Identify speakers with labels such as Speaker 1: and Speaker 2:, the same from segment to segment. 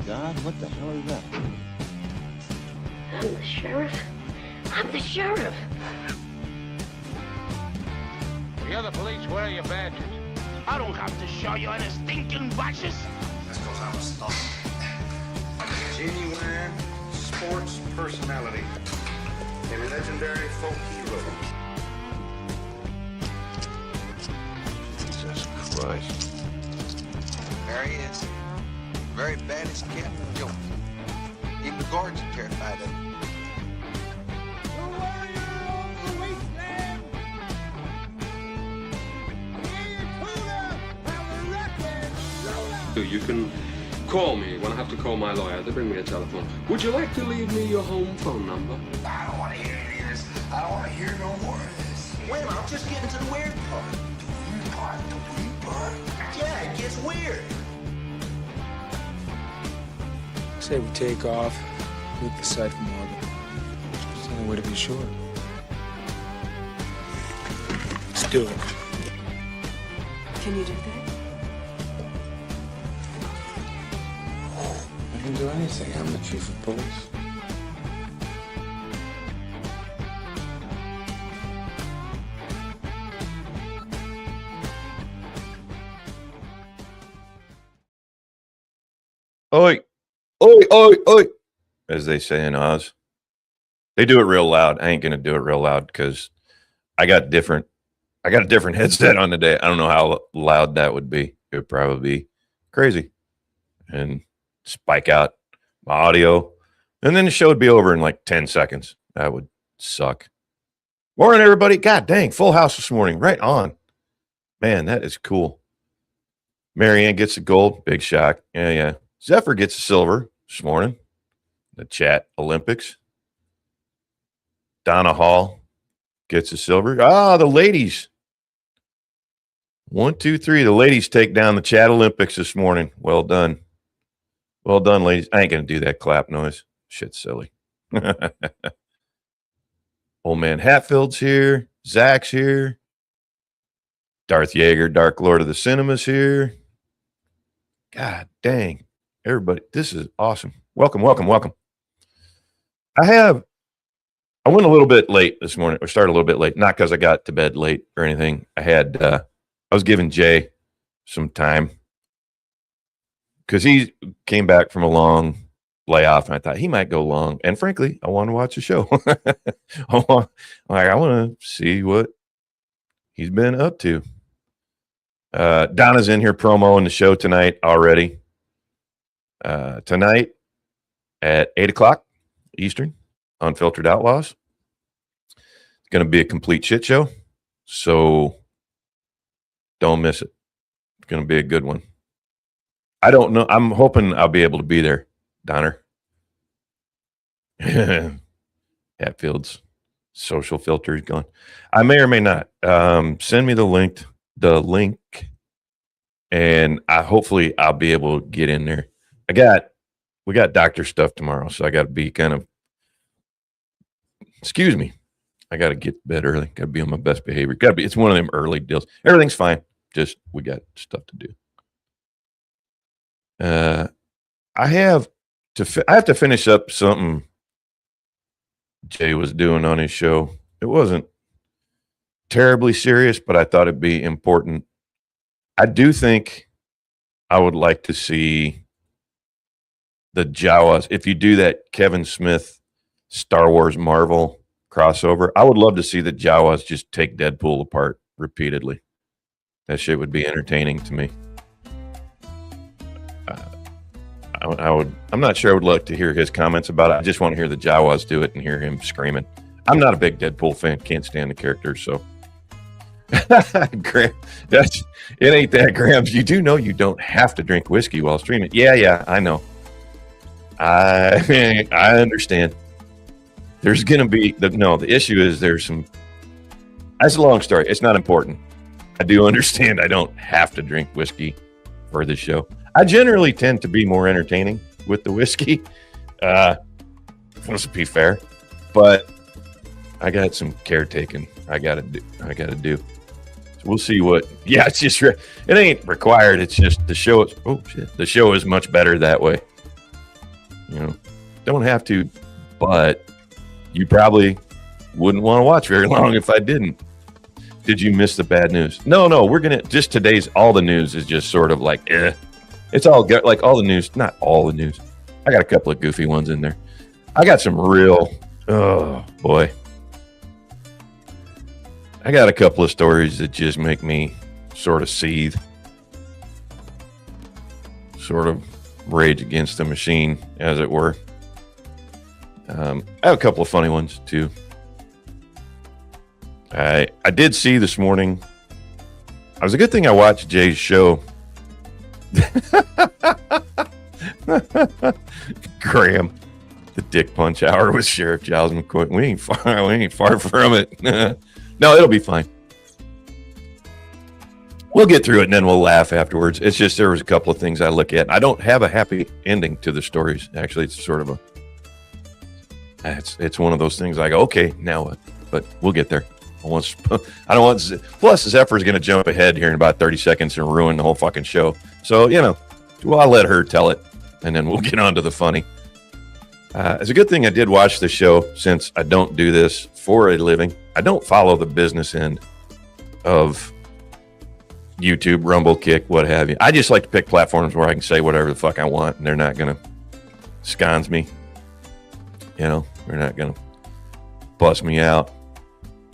Speaker 1: God, what the hell is that?
Speaker 2: I'm the sheriff. I'm the sheriff.
Speaker 3: You're the police, where are your badges?
Speaker 4: I don't have to show you any stinking badges.
Speaker 5: That's because I'm a stunt. I'm a genuine sports personality, a legendary folk hero.
Speaker 1: Jesus Christ.
Speaker 6: There he is. Very baddest cat in the joint. Even the guards are terrified of him.
Speaker 7: You can call me when I have to call my lawyer. They bring me a telephone. Would you like to leave me your home phone number?
Speaker 5: I don't want to hear any of this. I don't want to hear no more of this.
Speaker 4: Wait a minute, I'm just getting to the weird part.
Speaker 5: The weird part.
Speaker 4: Yeah, it gets weird.
Speaker 8: Say we take off, loop the site from orbit. It's the only way to be sure. Let's do it.
Speaker 9: Can you do that?
Speaker 8: I can do anything. I'm the chief of police.
Speaker 10: Oi, oi, oi, oi, as they say in Oz. They do it real loud. I ain't gonna do it real loud because I got a different headset on today. I don't know how loud that would be. It would probably be crazy and spike out my audio, and then the show would be over in like 10 seconds. That would suck. Morning, everybody. God dang, full house this morning. Right on. Man, that is cool. Marianne gets the gold. Big shock. Yeah. Zephyr gets the silver this morning. The chat Olympics. Donna Hall gets the silver. The ladies. 1, 2, 3. The ladies take down the chat Olympics this morning. Well done. Well done, ladies. I ain't going to do that clap noise. Shit's silly. Old man Hatfield's here. Zach's here. Darth Yeager, Dark Lord of the Cinema's here. God dang. Everybody, this is awesome. Welcome. I went a little bit late this morning, or started a little bit late, not because I got to bed late or anything. I was giving Jay some time because he came back from a long layoff, and I thought he might go long. And frankly, I want to watch the show. I want to see what he's been up to. Donna's in here promoing the show tonight already. Tonight at 8 o'clock Eastern, Unfiltered Outlaws. It's going to be a complete shit show, so don't miss it. It's going to be a good one. I don't know. I'm hoping I'll be able to be there, Donner. Hatfield's social filter is gone. I may or may not. Send me the link, and hopefully I'll be able to get in there. We got doctor stuff tomorrow, so I got to be excuse me. I got to get to bed early. Got to be on my best behavior. It's one of them early deals. Everything's fine. Just we got stuff to do. I have to finish up something Jay was doing on his show. It wasn't terribly serious, but I thought it'd be important. I do think I would like to see the Jawas. If you do that Kevin Smith Star Wars Marvel crossover, I would love to see the Jawas just take Deadpool apart repeatedly. That shit would be entertaining to me. I'm not sure I would like to hear his comments about it. I just want to hear the Jawas do it and hear him screaming. I'm not a big Deadpool fan. Can't stand the character, so. Graham, it ain't that, Grams. You do know you don't have to drink whiskey while streaming. Yeah, I know. I understand. There's going to be the issue is there's some. That's a long story. It's not important. I do understand. I don't have to drink whiskey for this show. I generally tend to be more entertaining with the whiskey. Let's be fair, but I got some caretaking I got to do. So we'll see what. Yeah, it's just it ain't required. It's just the show. The show is much better that way. You know, don't have to, but you probably wouldn't want to watch very long if I didn't. Did you miss the bad news? No, we're going to just today's, all the news is just sort of like, it's all like all the news, not all the news. I got a couple of goofy ones in there. I got some real, oh boy. I got a couple of stories that just make me sort of seethe, sort of rage against the machine, as it were. I have a couple of funny ones too. I did see this morning. It was a good thing I watched Jay's show. Graham, the Dick Punch Hour with Sheriff Giles McCoy. We ain't far from it. No, it'll be fine. We'll get through it and then we'll laugh afterwards. It's just there was a couple of things I look at. I don't have a happy ending to the stories. Actually, it's sort of a it's one of those things I go, okay, now what? But we'll get there. I don't want plus Zephyr's going to jump ahead here in about 30 seconds and ruin the whole fucking show. So, you know, well, I'll let her tell it and then we'll get on to the funny. It's a good thing I did watch the show since I don't do this for a living. I don't follow the business end of YouTube, Rumble, Kick, what have you. I just like to pick platforms where I can say whatever the fuck I want and they're not going to scones me. You know, they're not going to bust me out.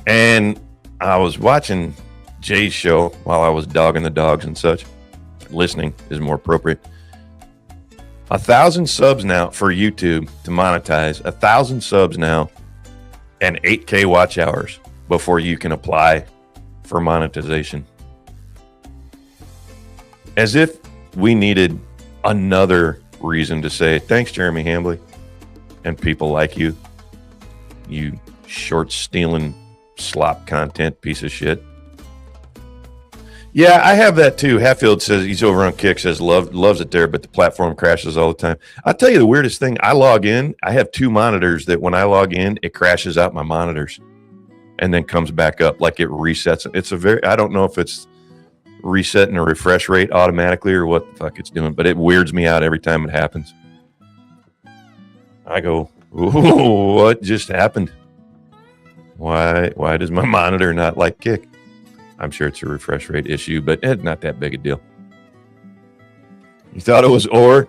Speaker 10: And I was watching Jay's show while I was dogging the dogs and such. Listening is more appropriate. 1,000 subs now for YouTube to monetize. 1,000 subs now and 8K watch hours before you can apply for monetization. As if we needed another reason to say, thanks, Jeremy Hambley, and people like you, you short stealing slop content piece of shit. Yeah, I have that too. Hatfield says he's over on Kick, says loves it there, but the platform crashes all the time. I'll tell you the weirdest thing. I log in. I have two monitors that when I log in, it crashes out my monitors and then comes back up like it resets. It's I don't know if it's resetting a refresh rate automatically or what the fuck it's doing, but it weirds me out every time it happens. I go, ooh, what just happened? Why does my monitor not like Kick? I'm sure it's a refresh rate issue, but it's not that big a deal. You thought it was or?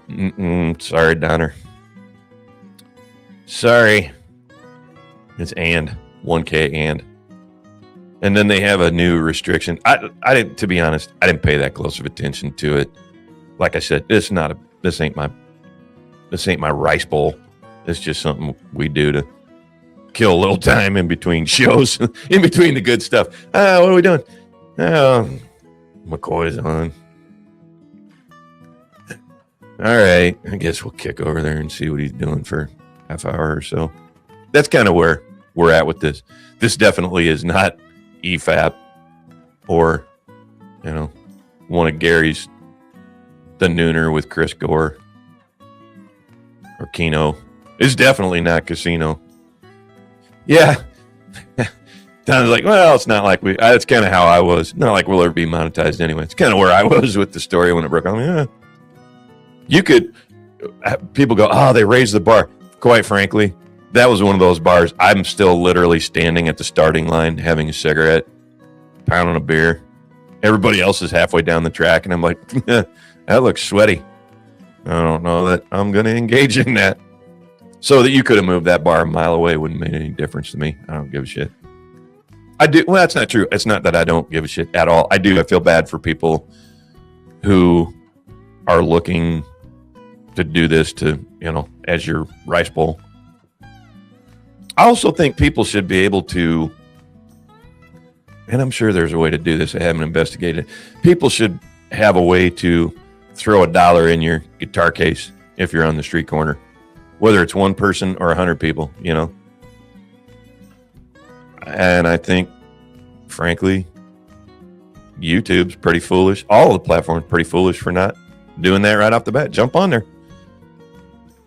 Speaker 10: Sorry, Donner. Sorry. It's and. 1K and. And then they have a new restriction. I didn't, to be honest, I didn't pay that close of attention to it. Like I said, this ain't my rice bowl. It's just something we do to kill a little time in between shows, in between the good stuff. What are we doing? McCoy's on. All right. I guess we'll kick over there and see what he's doing for half hour or so. That's kind of where we're at with this. This definitely is not EFAP or, you know, one of Gary's The Nooner with Chris Gore or Keno. It's definitely not Casino. Yeah. Don's like, well, it's not like it's kind of how I was. Not like we'll ever be monetized anyway. It's kind of where I was with the story when it broke. Yeah. You could, people go, oh, they raised the bar. Quite frankly, that was one of those bars. I'm still literally standing at the starting line, having a cigarette, pounding a beer. Everybody else is halfway down the track. And I'm like, that looks sweaty. I don't know that I'm going to engage in that. So that you could have moved that bar a mile away wouldn't make any difference to me. I don't give a shit. I do. Well, that's not true. It's not that I don't give a shit at all. I do. I feel bad for people who are looking to do this to, you know, as your rice bowl. I also think people should be able to, and I'm sure there's a way to do this. I haven't investigated. People should have a way to throw $1 in your guitar case if you're on the street corner. Whether it's one person or 100 people, you know. And I think, frankly, YouTube's pretty foolish. All of the platforms pretty foolish for not doing that right off the bat. Jump on there.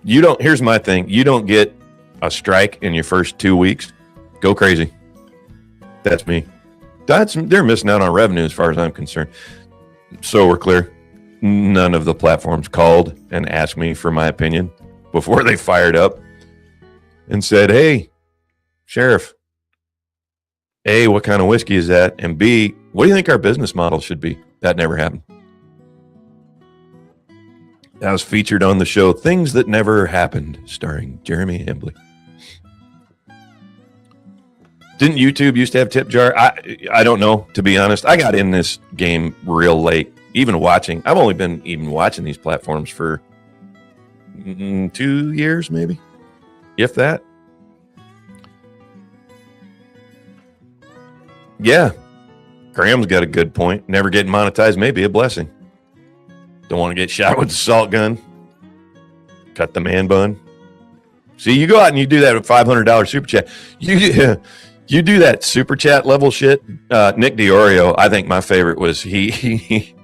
Speaker 10: Here's my thing. You don't get a strike in your first 2 weeks. Go crazy. That's me. They're missing out on revenue as far as I'm concerned. So we're clear. None of the platforms called and asked me for my opinion. before they fired up and said, "Hey, Sheriff, A, what kind of whiskey is that? And B, what do you think our business model should be?" That never happened. That was featured on the show Things That Never Happened, starring Jeremy Hembley. Didn't YouTube used to have tip jar? I don't know, to be honest. I got in this game real late. Even watching, I've only been even watching these platforms for 2 years, maybe, if that. Yeah, Graham's got a good point. Never getting monetized may be a blessing. Don't want to get shot with the salt gun. Cut the man bun. See, you go out and you do that with $500 super chat. You do that super chat level shit. Nick DiOrio, I think my favorite was he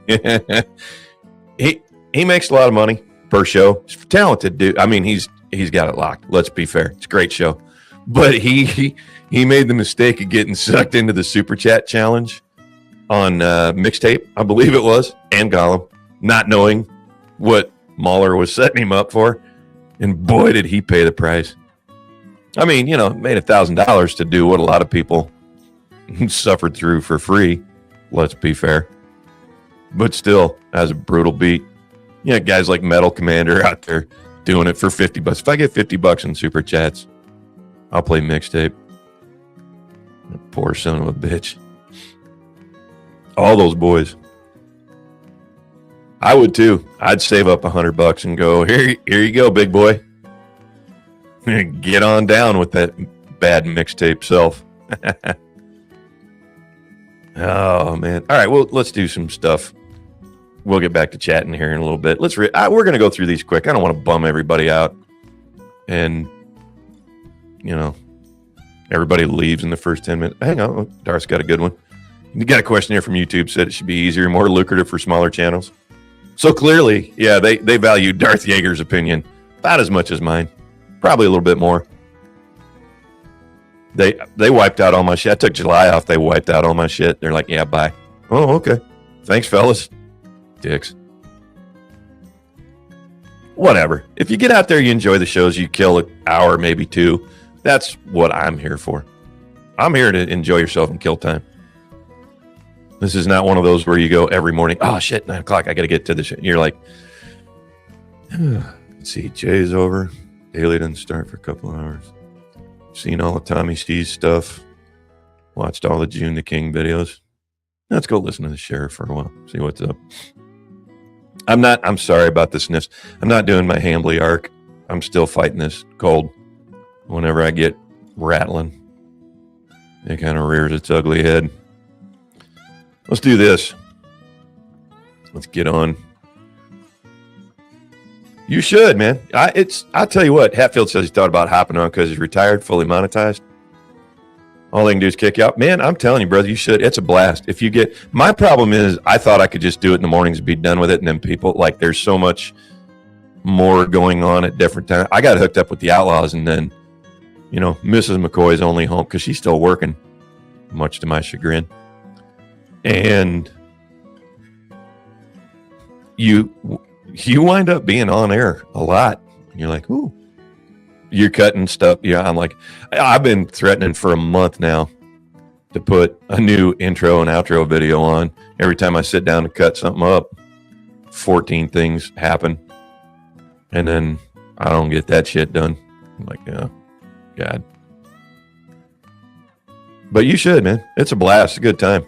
Speaker 10: makes a lot of money per show. He's a talented dude. I mean, he's got it locked. Let's be fair. It's a great show. But he made the mistake of getting sucked into the super chat challenge on Mixtape, I believe it was, and Gollum, not knowing what Mahler was setting him up for. And boy, did he pay the price. I mean, you know, made $1,000 to do what a lot of people suffered through for free. Let's be fair. But still, as a brutal beat. You know, guys like Metal Commander out there doing it for $50. If I get $50 in super chats, I'll play Mixtape. Poor son of a bitch. All those boys. I would too. I'd save up $100 and go, here you go, big boy. Get on down with that bad Mixtape self. Oh, man. All right, well, let's do some stuff. We'll get back to chatting here in a little bit. We're going to go through these quick. I don't want to bum everybody out. And, you know, everybody leaves in the first 10 minutes. Hang on. Darth's got a good one. You got a question here from YouTube. Said it should be easier, more lucrative for smaller channels. So clearly, yeah, they value Darth Yeager's opinion about as much as mine. Probably a little bit more. They wiped out all my shit. I took July off. They wiped out all my shit. They're like, yeah, bye. Oh, okay. Thanks, fellas. Dicks. Whatever. If you get out there, you enjoy the shows, you kill an hour, maybe two. That's what I'm here for. I'm here to enjoy yourself and kill time. This is not one of those where you go every morning, oh, shit, 9 o'clock, I got to get to the shit. You're like, let's see, Jay's over. Daily doesn't start for a couple hours. Seen all the Tommy C's stuff. Watched all the June the King videos. Let's go listen to the sheriff for a while. See what's up. I'm sorry about this sniffs. I'm not doing my Hambly arc. I'm still fighting this cold. Whenever I get rattling, it kind of rears its ugly head. Let's do this. Let's get on. You should, man. I'll tell you what, Hatfield says he thought about hopping on because he's retired, fully monetized. All they can do is kick you out. Man, I'm telling you, brother, you should. It's a blast. If you get, my problem is I thought I could just do it in the mornings and be done with it. And then people, like, there's so much more going on at different times. I got hooked up with the Outlaws, and then, you know, Mrs. McCoy's only home because she's still working, much to my chagrin. And you wind up being on air a lot. You're like, ooh. You're cutting stuff. Yeah, I'm like, I've been threatening for a month now to put a new intro and outro video on. Every time I sit down to cut something up, 14 things happen. And then I don't get that shit done. I'm like, oh, God. But you should, man. It's a blast. It's a good time.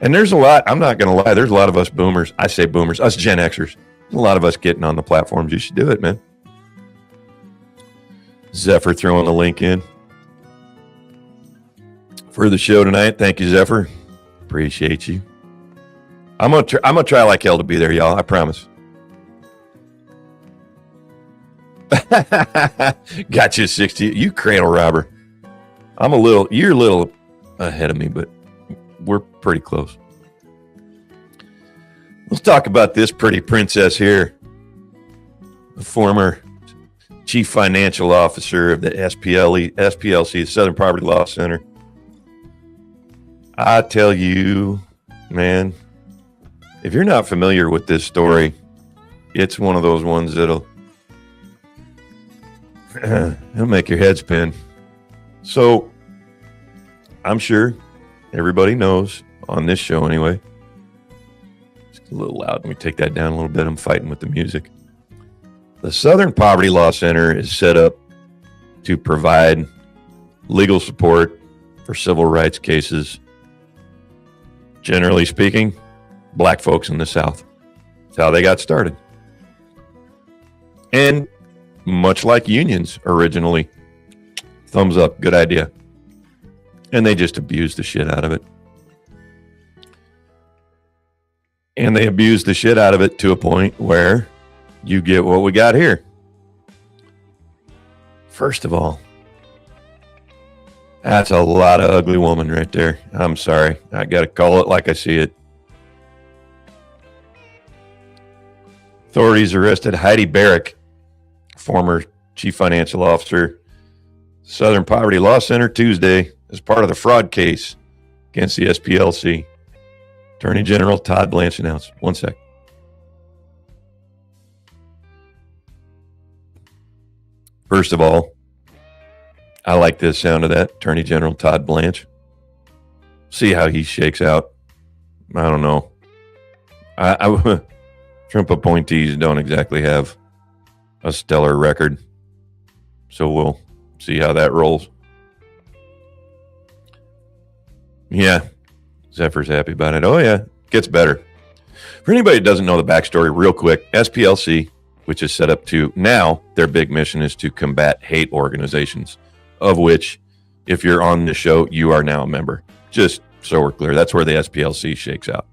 Speaker 10: And there's a lot, I'm not going to lie, there's a lot of us boomers. I say boomers, us Gen Xers. There's a lot of us getting on the platforms. You should do it, man. Zephyr throwing the link in for the show tonight. Thank you, Zephyr. Appreciate you. I'm gonna try like hell to be there, y'all. I promise. Got you 60. You cradle robber. You're a little ahead of me, but we're pretty close. Let's talk about this pretty princess here. The former Chief Financial Officer of the SPLC, Southern Poverty Law Center. I tell you, man, if you're not familiar with this story, it's one of those ones that'll It'll make your head spin. So, I'm sure everybody knows on this show anyway. It's a little loud. Let me take that down a little bit. I'm fighting with the music. The Southern Poverty Law Center is set up to provide legal support for civil rights cases. Generally speaking, black folks in the South. That's how they got started. And much like unions originally, thumbs up, good idea. And they just abused the shit out of it. And they abused the shit out of it to a point where you get what we got here. First of all, that's a lot of ugly woman right there. I'm sorry. I got to call it like I see it. Authorities arrested Heidi Barrick, former chief financial officer, Southern Poverty Law Center, Tuesday as part of the fraud case against the SPLC. Attorney General Todd Blanche announced. One sec. First of all, I like the sound of that. Attorney General Todd Blanche. See how he shakes out. I don't know. Trump appointees don't exactly have a stellar record. So we'll see how that rolls. Yeah. Zephyr's happy about it. Oh, yeah. Gets better. For anybody that doesn't know the backstory, real quick, SPLC, which is set up to now, their big mission is to combat hate organizations, of which, if you're on the show, you are now a member. Just so we're clear, that's where the SPLC shakes out.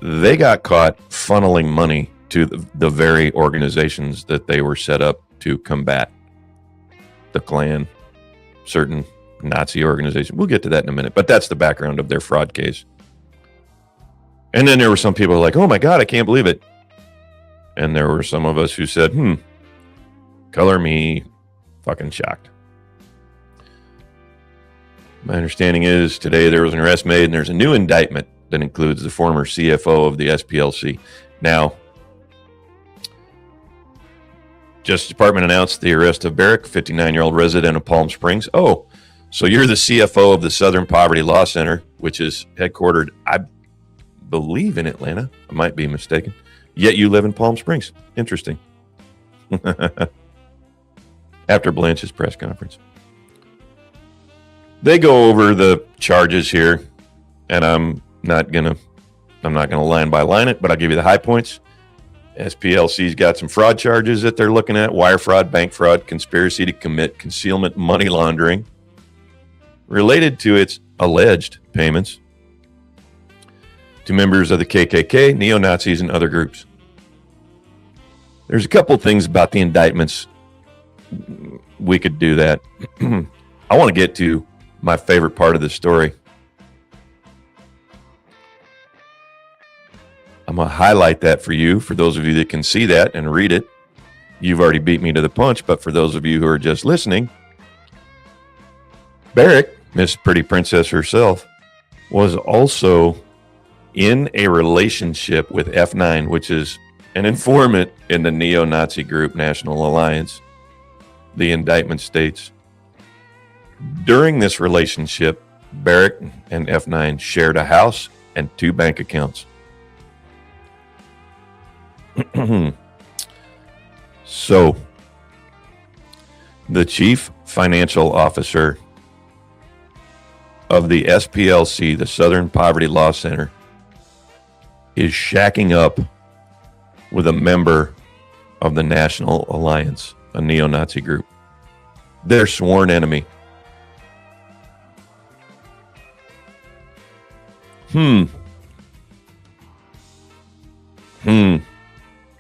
Speaker 10: They got caught funneling money to the very organizations that they were set up to combat. The Klan, certain Nazi organization. We'll get to that in a minute, but that's the background of their fraud case. And then there were some people like, oh my God, I can't believe it. And there were some of us who said, color me fucking shocked. My understanding is today there was an arrest made and there's a new indictment that includes the former CFO of the SPLC. Now, Justice Department announced the arrest of Barrick, 59-year-old resident of Palm Springs. Oh, so you're the CFO of the Southern Poverty Law Center, which is headquartered, I believe, in Atlanta. I might be mistaken. Yet you live in Palm Springs. Interesting. After Blanche's press conference. They go over the charges here, and I'm not gonna line by line it, but I'll give you the high points. SPLC's got some fraud charges that they're looking at: wire fraud, bank fraud, conspiracy to commit concealment, money laundering, related to its alleged payments to members of the KKK, neo-Nazis, and other groups. There's a couple things about the indictments. We could do that. I want to get to my favorite part of the story. I'm going to highlight that for you, for those of you that can see that and read it. You've already beat me to the punch, but for those of you who are just listening, Barrick, Miss Pretty Princess herself, was also in a relationship with F9, which is an informant in the neo-Nazi group National Alliance. The indictment states, during this relationship, Barrick and F9 shared a house and 2 bank accounts. So, the chief financial officer of the SPLC, the Southern Poverty Law Center, is shacking up with a member of the National Alliance, a neo-Nazi group. Their sworn enemy.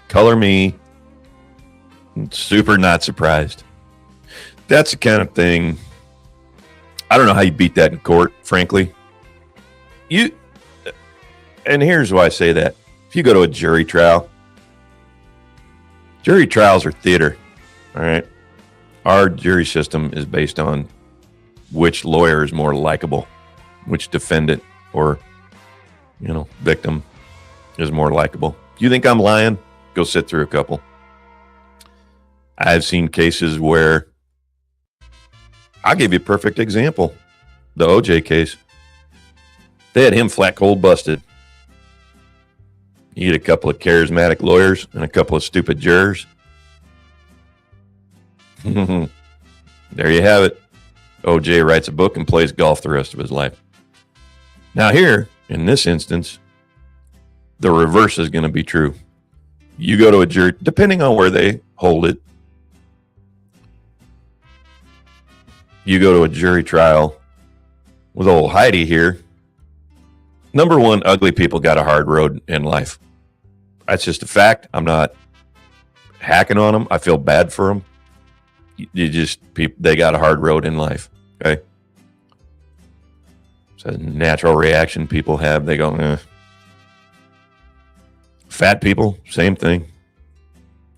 Speaker 10: Color me super not surprised. That's the kind of thing, I don't know how you beat that in court, frankly. And here's why I say that. If you go to a jury trials are theater, all right? Our jury system is based on which lawyer is more likable, which defendant or, victim is more likable. If you think I'm lying, go sit through a couple. I've seen cases where I'll give you a perfect example. The OJ case. They had him flat cold busted. You get a couple of charismatic lawyers and a couple of stupid jurors. There you have it. OJ writes a book and plays golf the rest of his life. Now here, in this instance, the reverse is going to be true. You go to a jury, depending on where they hold it, you go to a jury trial with old Heidi here. Number one, ugly people got a hard road in life. That's just a fact. I'm not hacking on them. I feel bad for them. They got a hard road in life. Okay. It's a natural reaction people have. They go, eh. Fat people, same thing.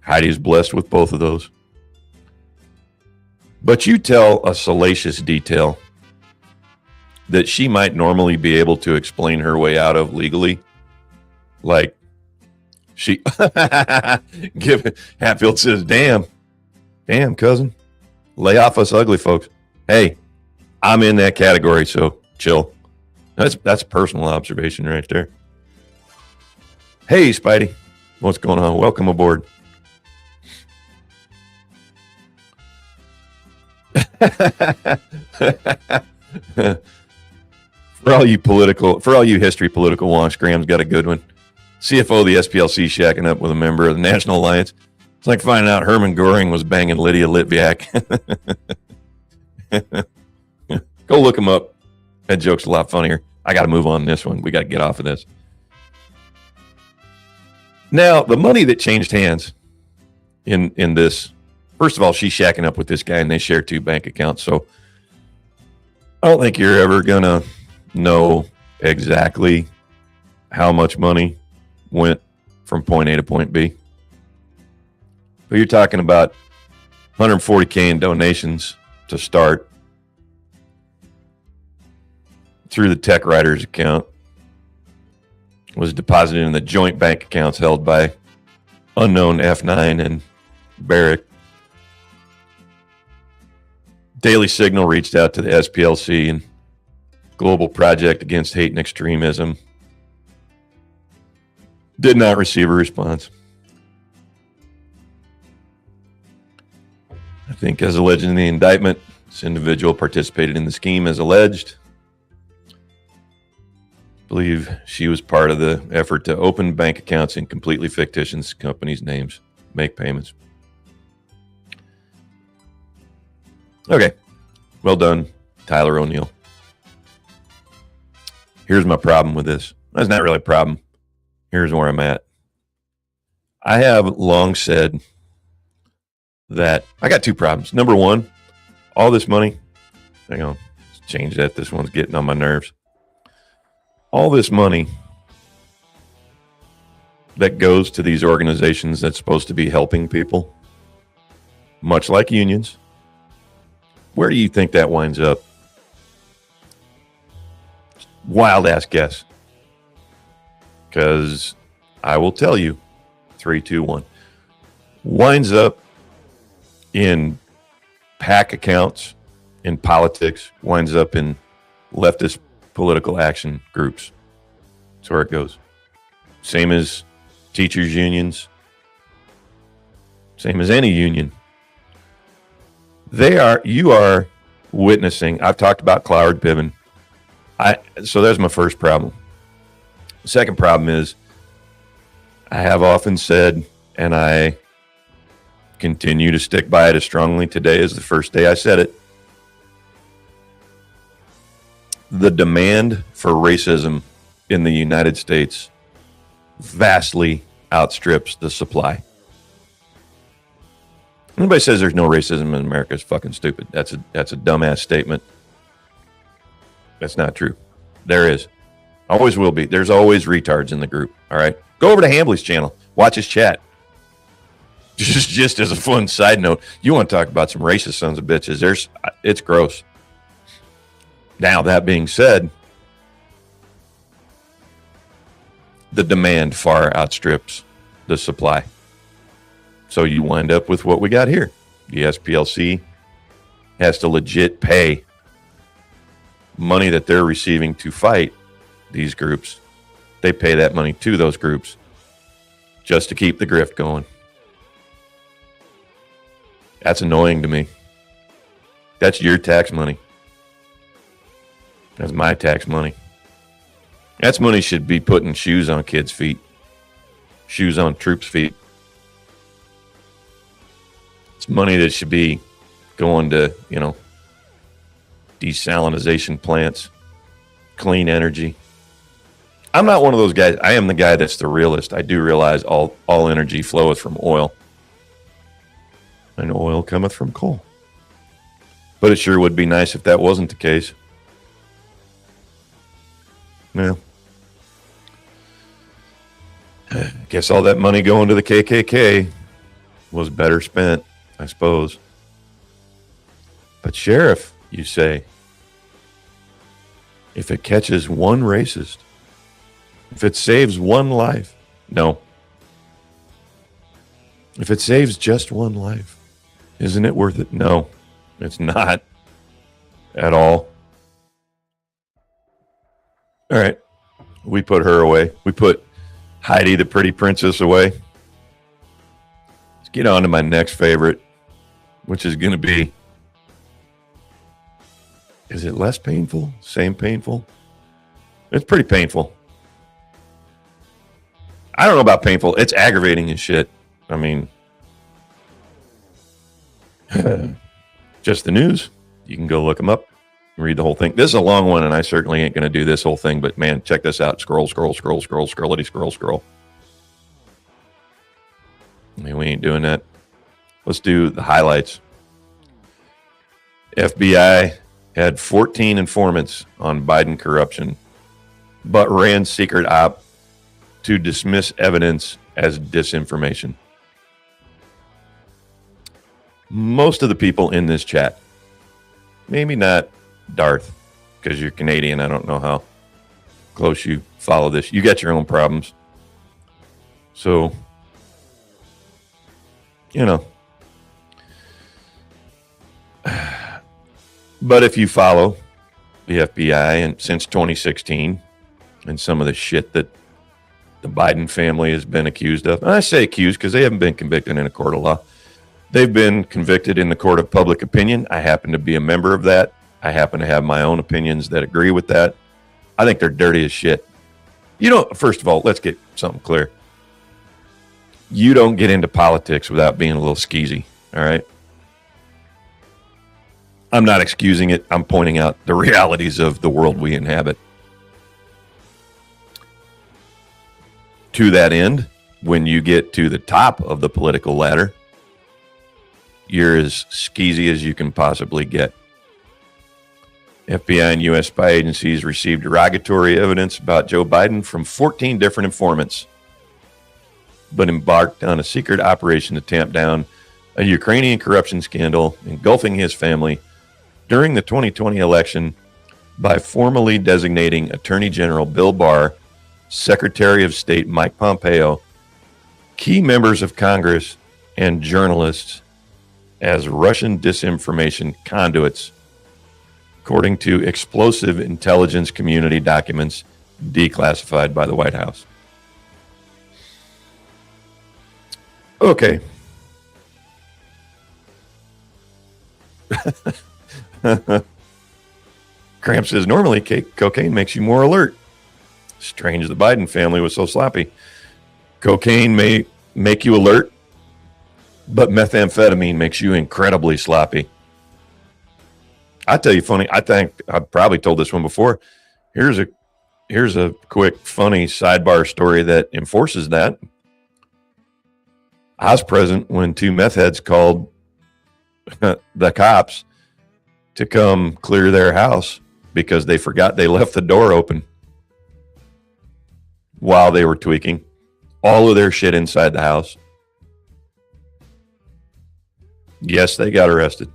Speaker 10: Heidi's blessed with both of those. But you tell a salacious detail that she might normally be able to explain her way out of legally. Like, Hatfield says, damn, cousin, lay off us ugly folks. Hey, I'm in that category, so chill. That's personal observation right there. Hey, Spidey, what's going on? Welcome aboard. For all you history political wonks, Graham's got a good one. CFO of the SPLC shacking up with a member of the National Alliance. It's like finding out Herman Goring was banging Lydia Litviak. Go look him up. That joke's a lot funnier. I got to move on this one. We got to get off of this. Now, the money that changed hands in this, first of all, she's shacking up with this guy and they share 2 bank accounts. So I don't think you're ever going to know exactly how much money went from point A to point B. But you're talking about $140K in donations to start through the Tech Riders account, was deposited in the joint bank accounts held by unknown F9 and Barrick. Daily Signal reached out to the SPLC and Global Project Against Hate and Extremism. Did not receive a response. I think, as alleged in the indictment, this individual participated in the scheme as alleged. I believe she was part of the effort to open bank accounts in completely fictitious companies' names, make payments. Okay. Well done, Tyler O'Neill. Here's my problem with this. That's not really a problem. Here's where I'm at. I have long said that I got 2 problems. Number one, all this money, hang on, let's change that. This one's getting on my nerves. All this money that goes to these organizations that's supposed to be helping people, much like unions, where do you think that winds up? Wild ass guess. Because I will tell you, 3, 2, 1. Winds up in PAC accounts, in politics, winds up in leftist political action groups. That's where it goes. Same as teachers' unions. Same as any union. You are witnessing. I've talked about Cloward Piven. So there's my first problem. The second problem is I have often said, and I continue to stick by it as strongly today as the first day I said it. The demand for racism in the United States vastly outstrips the supply. Anybody says there's no racism in America is fucking stupid. That's a dumbass statement. That's not true. There is. Always will be. There's always retards in the group. All right. Go over to Hambly's channel. Watch his chat. Just as a fun side note, you want to talk about some racist sons of bitches. It's gross. Now, that being said, the demand far outstrips the supply. So you wind up with what we got here. The SPLC has to legit pay money that they're receiving to fight these groups. They pay that money to those groups just to keep the grift going. That's annoying to me. That's your tax money. That's my tax money. That's money should be putting shoes on kids' feet. Shoes on troops' feet. It's money that should be going to, desalinization plants, clean energy. I'm not one of those guys. I am the guy that's the realist. I do realize all energy floweth from oil. And oil cometh from coal. But it sure would be nice if that wasn't the case. Well, I guess all that money going to the KKK was better spent, I suppose. But Sheriff, you say, if it catches one racist, if it saves one life, no. If it saves just one life, isn't it worth it? No, it's not at all. All right. We put her away. We put Heidi, the pretty princess, away. Let's get on to my next favorite, which is going to be, is it less painful? Same painful? It's pretty painful. I don't know about painful. It's aggravating as shit. I mean, just the news. You can go look them up and read the whole thing. This is a long one, and I certainly ain't going to do this whole thing, but man, check this out. Scroll. I mean, we ain't doing that. Let's do the highlights. FBI had 14 informants on Biden corruption, but ran secret op to dismiss evidence as disinformation. Most of the people in this chat, maybe not Darth, because you're Canadian. I don't know how close you follow this. You got your own problems. So, but if you follow the FBI and since 2016 and some of the shit that the Biden family has been accused of, and I say accused because they haven't been convicted in a court of law. They've been convicted in the court of public opinion. I happen to be a member of that. I happen to have my own opinions that agree with that. I think they're dirty as shit. First of all, let's get something clear. You don't get into politics without being a little skeezy, all right? I'm not excusing it. I'm pointing out the realities of the world we inhabit. To that end, when you get to the top of the political ladder, you're as skeezy as you can possibly get. FBI and U.S. spy agencies received derogatory evidence about Joe Biden from 14 different informants, but embarked on a secret operation to tamp down a Ukrainian corruption scandal engulfing his family during the 2020 election by formally designating Attorney General Bill Barr, Secretary of State Mike Pompeo, key members of Congress, and journalists as Russian disinformation conduits, according to explosive intelligence community documents declassified by the White House. Okay. Cramp says, normally cocaine makes you more alert. Strange the Biden family was so sloppy. Cocaine may make you alert, but methamphetamine makes you incredibly sloppy. I tell you, funny, I think I've probably told this one before. Here's a quick, funny sidebar story that enforces that. I was present when two meth heads called the cops to come clear their house because they forgot they left the door open while they were tweaking all of their shit inside the house. Yes, they got arrested.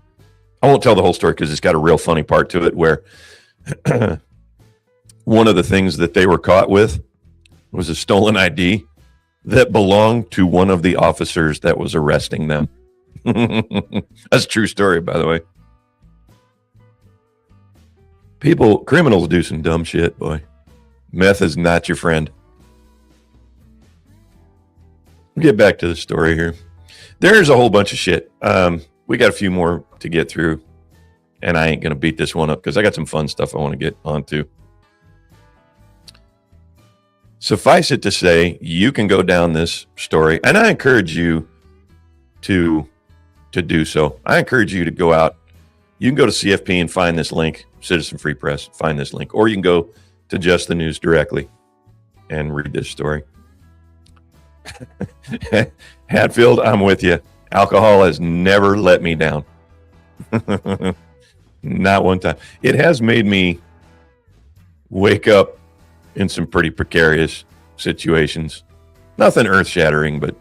Speaker 10: I won't tell the whole story because it's got a real funny part to it where one of the things that they were caught with was a stolen ID that belonged to one of the officers that was arresting them. That's a true story, by the way. Criminals do some dumb shit, boy. Meth is not your friend. Get back to the story here. There's a whole bunch of shit. We got a few more to get through, and I ain't going to beat this one up because I got some fun stuff I want to get onto. Suffice it to say, you can go down this story, and I encourage you to do so. I encourage you to go out. You can go to CFP and find this link, Citizen Free Press, find this link, or you can go to Just the News directly and read this story. Hatfield, I'm with you. Alcohol has never let me down. Not one time. It has made me wake up in some pretty precarious situations. Nothing earth-shattering, but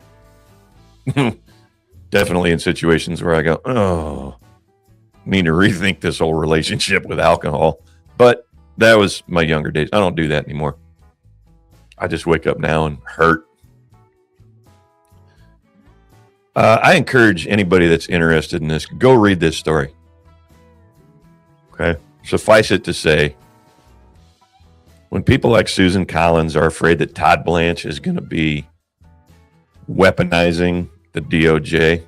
Speaker 10: definitely in situations where I go, oh, need to rethink this whole relationship with alcohol. But that was my younger days. I don't do that anymore. I just wake up now and hurt. I encourage anybody that's interested in this, go read this story. Okay? Suffice it to say, when people like Susan Collins are afraid that Todd Blanche is going to be weaponizing the DOJ,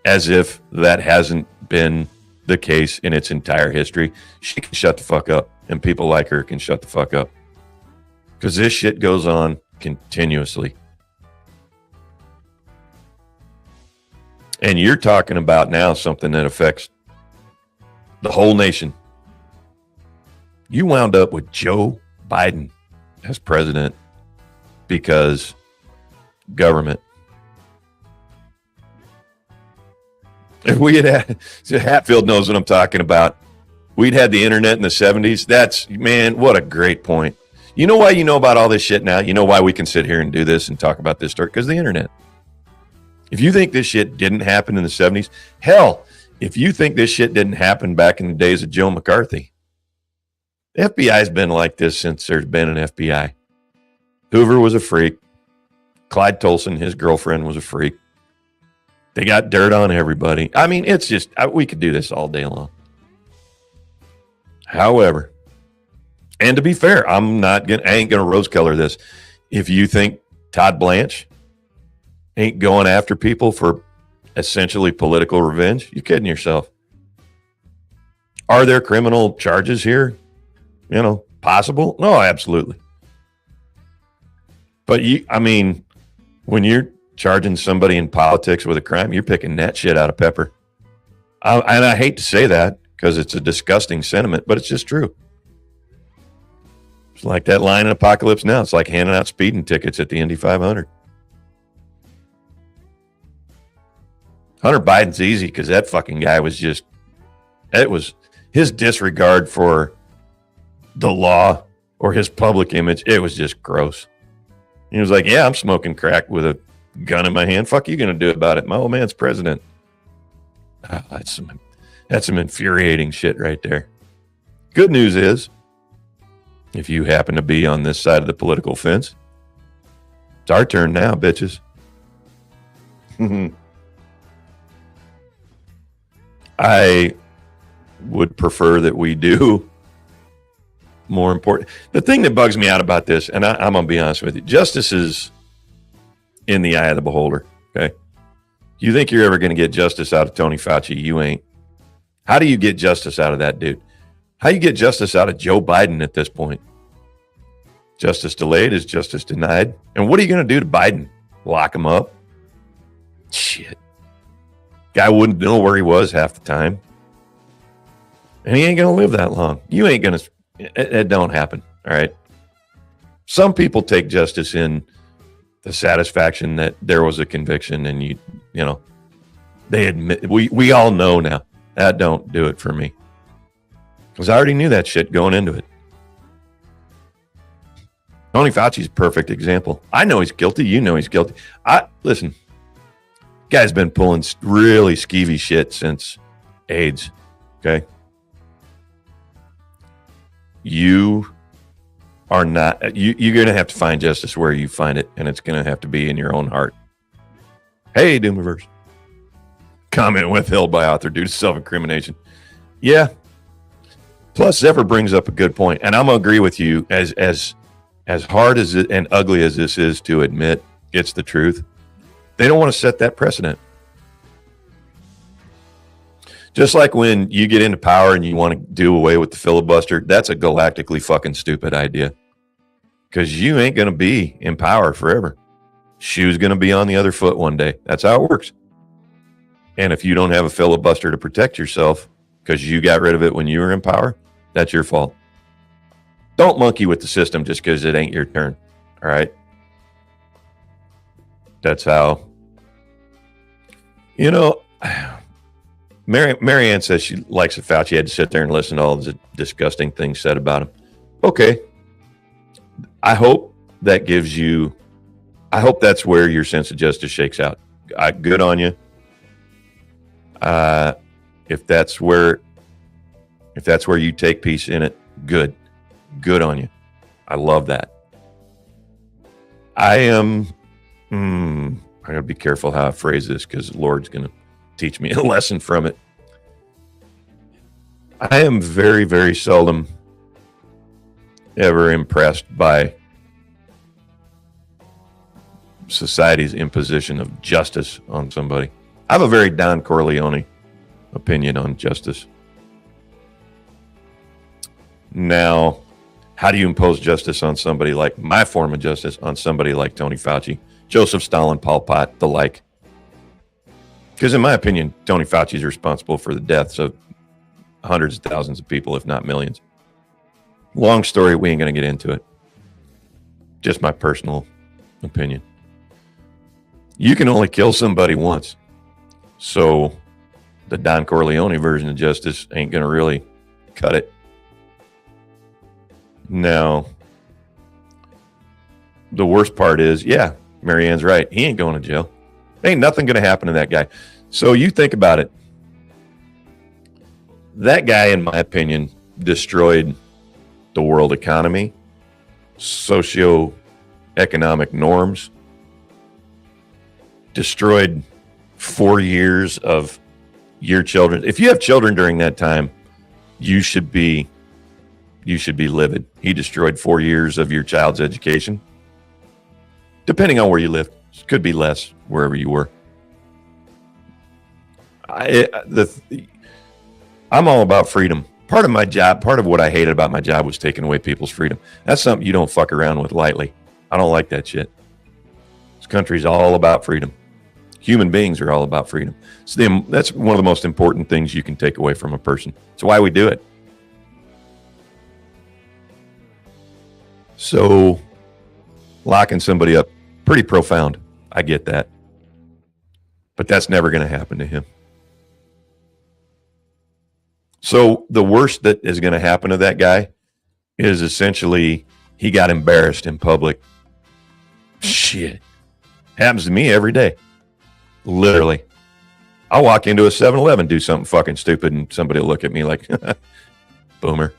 Speaker 10: as if that hasn't been the case in its entire history, she can shut the fuck up, and people like her can shut the fuck up. Because this shit goes on continuously. And you're talking about now something that affects the whole nation. You wound up with Joe Biden as president because government. If we had Hatfield knows what I'm talking about. We'd had the internet in the 70s. That's, man, what a great point. You know why you know about all this shit now? You know why we can sit here and do this and talk about this story? Because of the internet. If you think this shit didn't happen in the 70s, hell, if you think this shit didn't happen back in the days of Joe McCarthy, the FBI's been like this since there's been an FBI. Hoover was a freak. Clyde Tolson, his girlfriend, was a freak. They got dirt on everybody. I mean, it's just, we could do this all day long. However, and to be fair, I ain't gonna rose color this. If you think Todd Blanche ain't going after people for essentially political revenge, you're kidding yourself. Are there criminal charges here? You know, possible? No, absolutely. But when you're charging somebody in politics with a crime, you're picking that shit out of pepper. And I hate to say that because it's a disgusting sentiment, but it's just true. It's like that line in Apocalypse Now. It's like handing out speeding tickets at the Indy 500. Hunter Biden's easy because that fucking guy was just, it was his disregard for the law or his public image. It was just gross. He was like, yeah, I'm smoking crack with a gun in my hand. Fuck you going to do about it? My old man's president. That's some infuriating shit right there. Good news is, if you happen to be on this side of the political fence, it's our turn now, bitches. I would prefer that we do more important. The thing that bugs me out about this, and I'm going to be honest with you, justice is in the eye of the beholder, okay? You think you're ever going to get justice out of Tony Fauci? You ain't. How do you get justice out of that dude? How do you get justice out of Joe Biden at this point? Justice delayed is justice denied. And what are you going to do to Biden? Lock him up? Shit. Guy wouldn't know where he was half the time. And he ain't going to live that long. You ain't going to. It don't happen. All right. Some people take justice in the satisfaction that there was a conviction and you know, they admit, we all know now that don't do it for me. Because I already knew that shit going into it. Tony Fauci's a perfect example. I know he's guilty. You know he's guilty. Listen, guy's been pulling really skeevy shit since AIDS. Okay. You are not. You're going to have to find justice where you find it, and it's going to have to be in your own heart. Hey, Doomverse. Comment withheld by author due to self-incrimination. Yeah. Plus, Zephyr brings up a good point, and I'm going to agree with you. As hard as it and ugly as this is to admit, it's the truth. They don't want to set that precedent. Just like when you get into power and you want to do away with the filibuster, that's a galactically fucking stupid idea. Because you ain't going to be in power forever. Shoe's going to be on the other foot one day. That's how it works. And if you don't have a filibuster to protect yourself because you got rid of it when you were in power, that's your fault. Don't monkey with the system just because it ain't your turn. All right? That's how. You know, Marianne says she likes it. Fauci had to sit there and listen to all the disgusting things said about him. Okay. I hope that gives you, I hope that's where your sense of justice shakes out. Good on you. If that's where you take peace in it, good on you. I love that. I gotta be careful how I phrase this because the Lord's gonna teach me a lesson from it. I am very, very seldom ever impressed by society's imposition of justice on somebody. I have a very Don Corleone opinion on justice. Now, how do you impose justice on somebody like my form of justice on somebody like Tony Fauci, Joseph Stalin, Pol Pot, the like? Because in my opinion, Tony Fauci is responsible for the deaths of hundreds of thousands of people, if not millions. Long story, we ain't going to get into it. Just my personal opinion. You can only kill somebody once. So the Don Corleone version of justice ain't going to really cut it. Now, the worst part is, yeah, Marianne's right. He ain't going to jail. Ain't nothing going to happen to that guy. So you think about it. That guy, in my opinion, destroyed the world economy, socio-economic norms, destroyed 4 years of your children. If you have children during that time, you should be livid. He destroyed 4 years of your child's education. Depending on where you live, could be less wherever you were. I'm all about freedom. Part of my job, part of what I hated about my job was taking away people's freedom. That's something you don't fuck around with lightly. I don't like that shit. This country's all about freedom. Human beings are all about freedom. So that's one of the most important things you can take away from a person. It's why we do it. So locking somebody up, pretty profound. I get that. But that's never going to happen to him. So the worst that is going to happen to that guy is essentially he got embarrassed in public. Shit. Happens to me every day. Literally. I'll walk into a 7-Eleven, do something fucking stupid, and somebody will look at me like, boomer.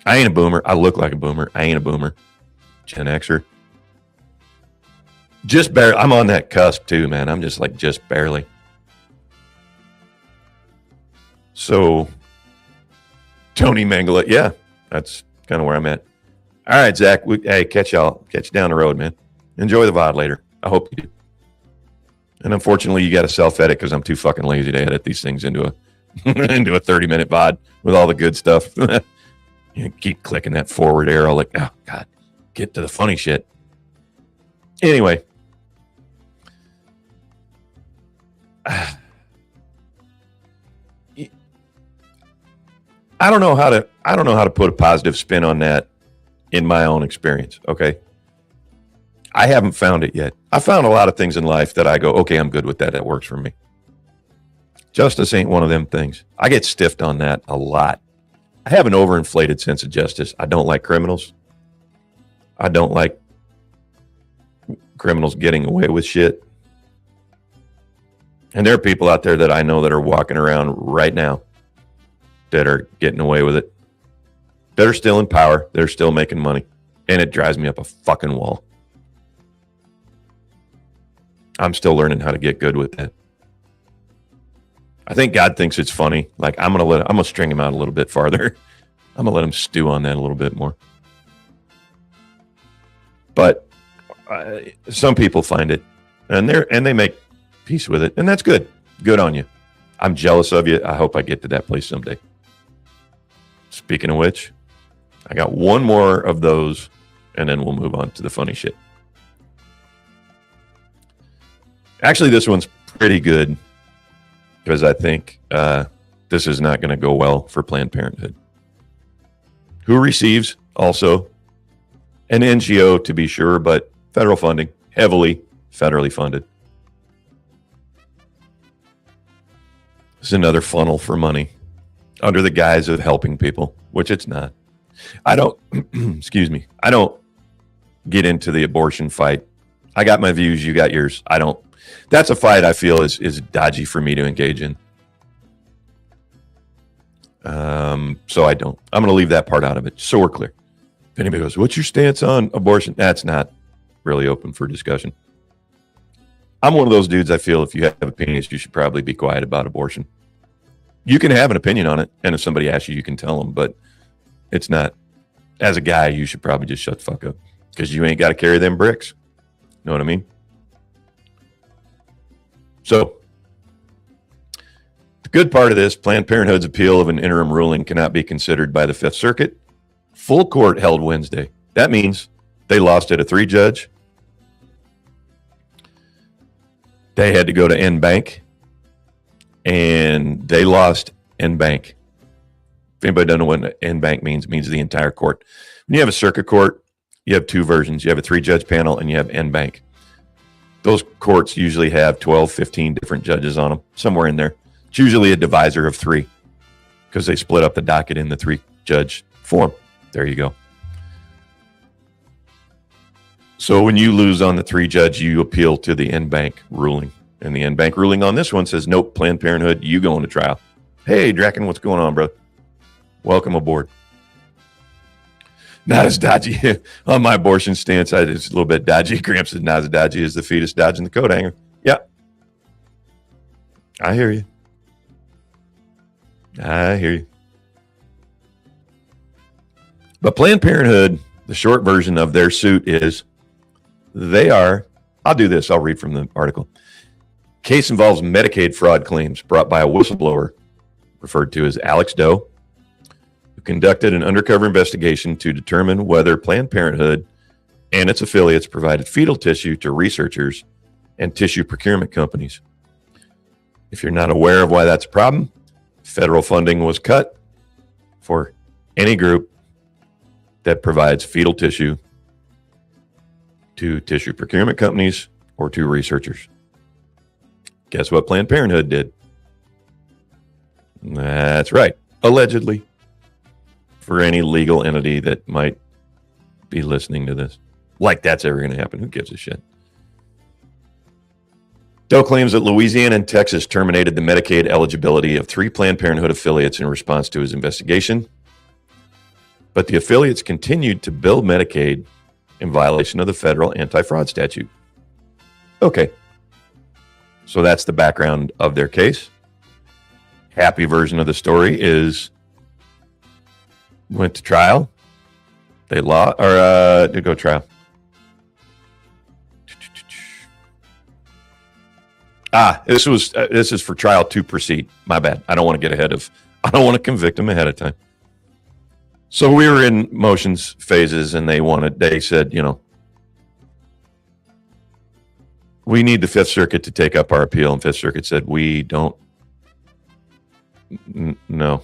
Speaker 10: I ain't a boomer. I look like a boomer. I ain't a boomer. Gen Xer. Just barely. I'm on that cusp too, man. I'm just barely. So, Tony Mangala, yeah, that's kind of where I'm at. All right, Zach. Hey, catch you down the road, man. Enjoy the VOD later. I hope you do. And unfortunately, you got to self-edit because I'm too fucking lazy to edit these things into a 30-minute VOD with all the good stuff. You keep clicking that forward arrow like, oh, God, get to the funny shit. Anyway. I don't know how to put a positive spin on that in my own experience, okay? I haven't found it yet. I found a lot of things in life that I go, okay, I'm good with that. That works for me. Justice ain't one of them things. I get stiffed on that a lot. I have an overinflated sense of justice. I don't like criminals. I don't like criminals getting away with shit. And there are people out there that I know that are walking around right now that are getting away with it, that are still in power, that are still making money. and it drives me up a fucking wall. I'm still learning how to get good with it. I think God thinks it's funny. Like, I'm gonna string him out a little bit farther. I'm gonna let him stew on that a little bit more. But some people find it, and they make peace with it, and that's good. Good on you. I'm jealous of you. I hope I get to that place someday. Speaking of which, I got one more of those, and then we'll move on to the funny shit. Actually, this one's pretty good because I think this is not going to go well for Planned Parenthood, who receives also an NGO to be sure, but federal funding, heavily federally funded. It's another funnel for money under the guise of helping people, which it's not. I don't, excuse me, I don't get into the abortion fight. I got my views, you got yours. I don't. That's a fight I feel is dodgy for me to engage in. So I don't. I'm going to leave that part out of it, so we're clear. If anybody goes, what's your stance on abortion? That's not really open for discussion. I'm one of those dudes, I feel if you have opinions, you should probably be quiet about abortion. You can have an opinion on it, and if somebody asks you, you can tell them, but it's not. As a guy, you should probably just shut the fuck up because you ain't got to carry them bricks. Know what I mean? So, the good part of this, Planned Parenthood's appeal of an interim ruling cannot be considered by the Fifth Circuit. Full court held Wednesday. That means they lost at a 3-judge. They had to go to en banc, and they lost en banc. If anybody doesn't know what en banc means, it means the entire court. When you have a circuit court, you have two versions. You have a 3-judge panel, and you have en banc. Those courts usually have 12, 15 different judges on them, somewhere in there. It's usually a divisor of 3 because they split up the docket in the 3-judge form. There you go. So when you lose on the 3-judge, you appeal to the en banc ruling. And the en banc ruling on this one says, nope, Planned Parenthood, you going to trial. Hey, Draken, what's going on, bro? Welcome aboard. Not as dodgy. On my abortion stance, it's a little bit dodgy. Gramps is not as dodgy as the fetus dodging the coat hanger. Yeah. I hear you. I hear you. But Planned Parenthood, the short version of their suit is I'll do this. I'll read from the article. Case involves Medicaid fraud claims brought by a whistleblower referred to as Alex Doe, who conducted an undercover investigation to determine whether Planned Parenthood and its affiliates provided fetal tissue to researchers and tissue procurement companies. If you're not aware of why that's a problem, federal funding was cut for any group that provides fetal tissue to tissue procurement companies or to researchers. Guess what Planned Parenthood did? That's right. Allegedly. For any legal entity that might be listening to this. Like that's ever going to happen. Who gives a shit? Doe claims that Louisiana and Texas terminated the Medicaid eligibility of 3 Planned Parenthood affiliates in response to his investigation. But the affiliates continued to bill Medicaid in violation of the federal anti-fraud statute. Okay. So that's the background of their case. Happy version of the story is went to trial. They lost, or did go trial. This is for trial to proceed. My bad. I don't want to convict them ahead of time. So we were in motions phases, and they said, we need the Fifth Circuit to take up our appeal. And Fifth Circuit said, we don't. No.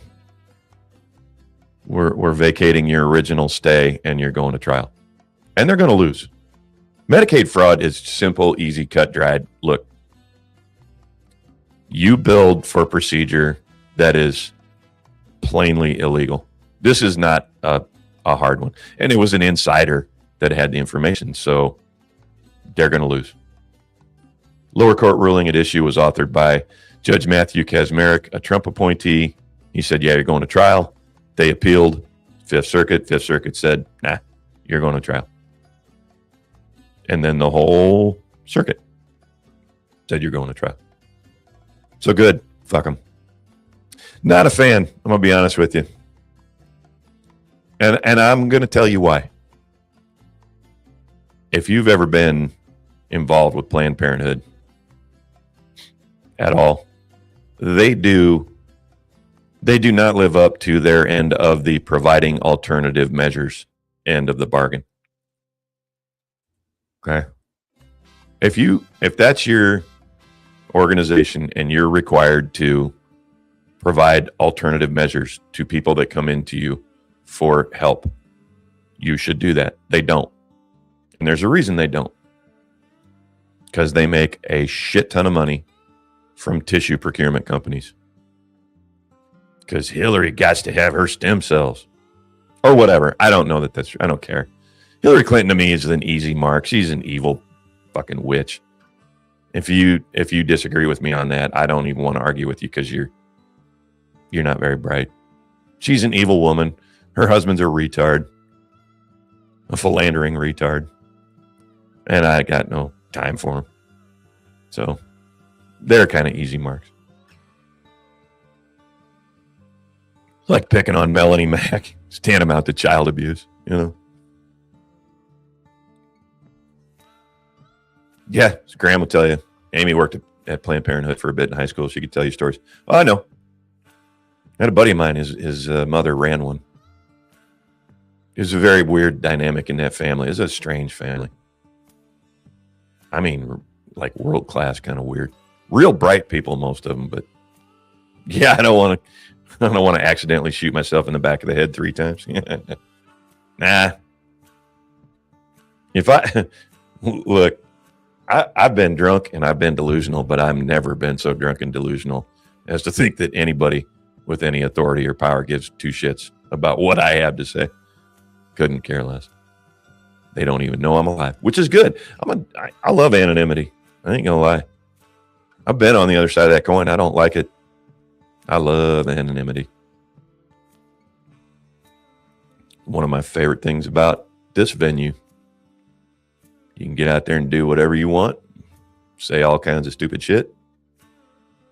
Speaker 10: We're vacating your original stay, and you're going to trial. And they're going to lose. Medicaid fraud is simple, easy, cut, dried. Look, you billed for a procedure that is plainly illegal. This is not a hard one. And it was an insider that had the information, so they're going to lose. Lower court ruling at issue was authored by Judge Matthew Kaczmarek, a Trump appointee. He said, yeah, you're going to trial. They appealed. Fifth Circuit said, nah, you're going to trial. And then the whole circuit said you're going to trial. So good. Fuck them. Not a fan. I'm going to be honest with you. And I'm going to tell you why. If you've ever been involved with Planned Parenthood at all, they do not live up to their end of the providing alternative measures end of the bargain. Okay. If that's your organization and you're required to provide alternative measures to people that come into you for help, you should do that. They don't. And there's a reason they don't. Because they make a shit ton of money from tissue procurement companies. Because Hillary gets to have her stem cells. Or whatever. I don't know that that's true. I don't care. Hillary Clinton to me is an easy mark. She's an evil fucking witch. If you disagree with me on that, I don't even want to argue with you because you're not very bright. She's an evil woman. Her husband's a retard. A philandering retard. And I got no time for him. So they're kind of easy marks. Like picking on Melanie Mack. It's tantamount to child abuse, you know? Yeah, Graham will tell you. Amy worked at Planned Parenthood for a bit in high school. She could tell you stories. Oh, I know. I had a buddy of mine. His mother ran one. It was a very weird dynamic in that family. It was a strange family. I mean, like world-class kind of weird. Real bright people, most of them. But yeah, I don't want to accidentally shoot myself in the back of the head 3 times. Nah. Look, I've been drunk and I've been delusional, but I've never been so drunk and delusional as to think that anybody with any authority or power gives 2 shits about what I have to say. Couldn't care less. They don't even know I'm alive, which is good. I love anonymity. I ain't gonna lie. I've been on the other side of that coin. I don't like it. I love anonymity. One of my favorite things about this venue. You can get out there and do whatever you want. Say all kinds of stupid shit.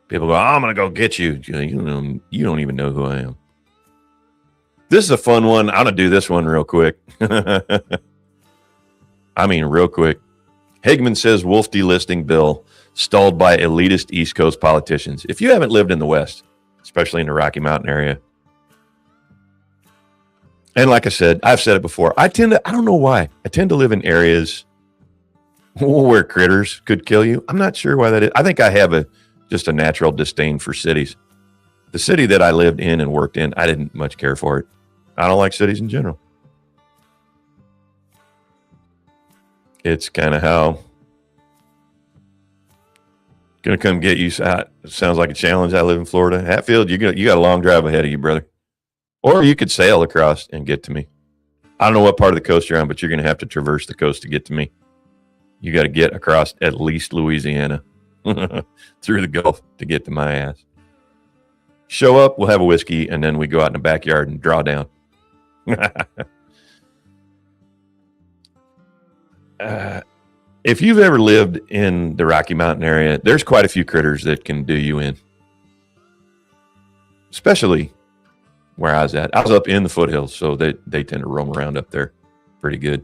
Speaker 10: People go, oh, I'm going to go get you. You don't even know who I am. This is a fun one. I'm going to do this one real quick. I mean, real quick. Hagman says wolf delisting bill stalled by elitist East Coast politicians. If you haven't lived in the West, especially in the Rocky Mountain area, and like I said, I've said it before, I don't know why. I tend to live in areas where critters could kill you. I'm not sure why that is. I think I have just a natural disdain for cities. The city that I lived in and worked in, I didn't much care for it. I don't like cities in general. It's kind of how gonna come get you. Sounds like a challenge. I live in Florida. Hatfield, you got a long drive ahead of you, brother. Or you could sail across and get to me. I don't know what part of the coast you're on, but you're going to have to traverse the coast to get to me. You got to get across at least Louisiana through the Gulf to get to my ass. Show up, we'll have a whiskey, and then we go out in the backyard and draw down. If you've ever lived in the Rocky Mountain area, there's quite a few critters that can do you in. Especially where I was at. I was up in the foothills, so they tend to roam around up there pretty good.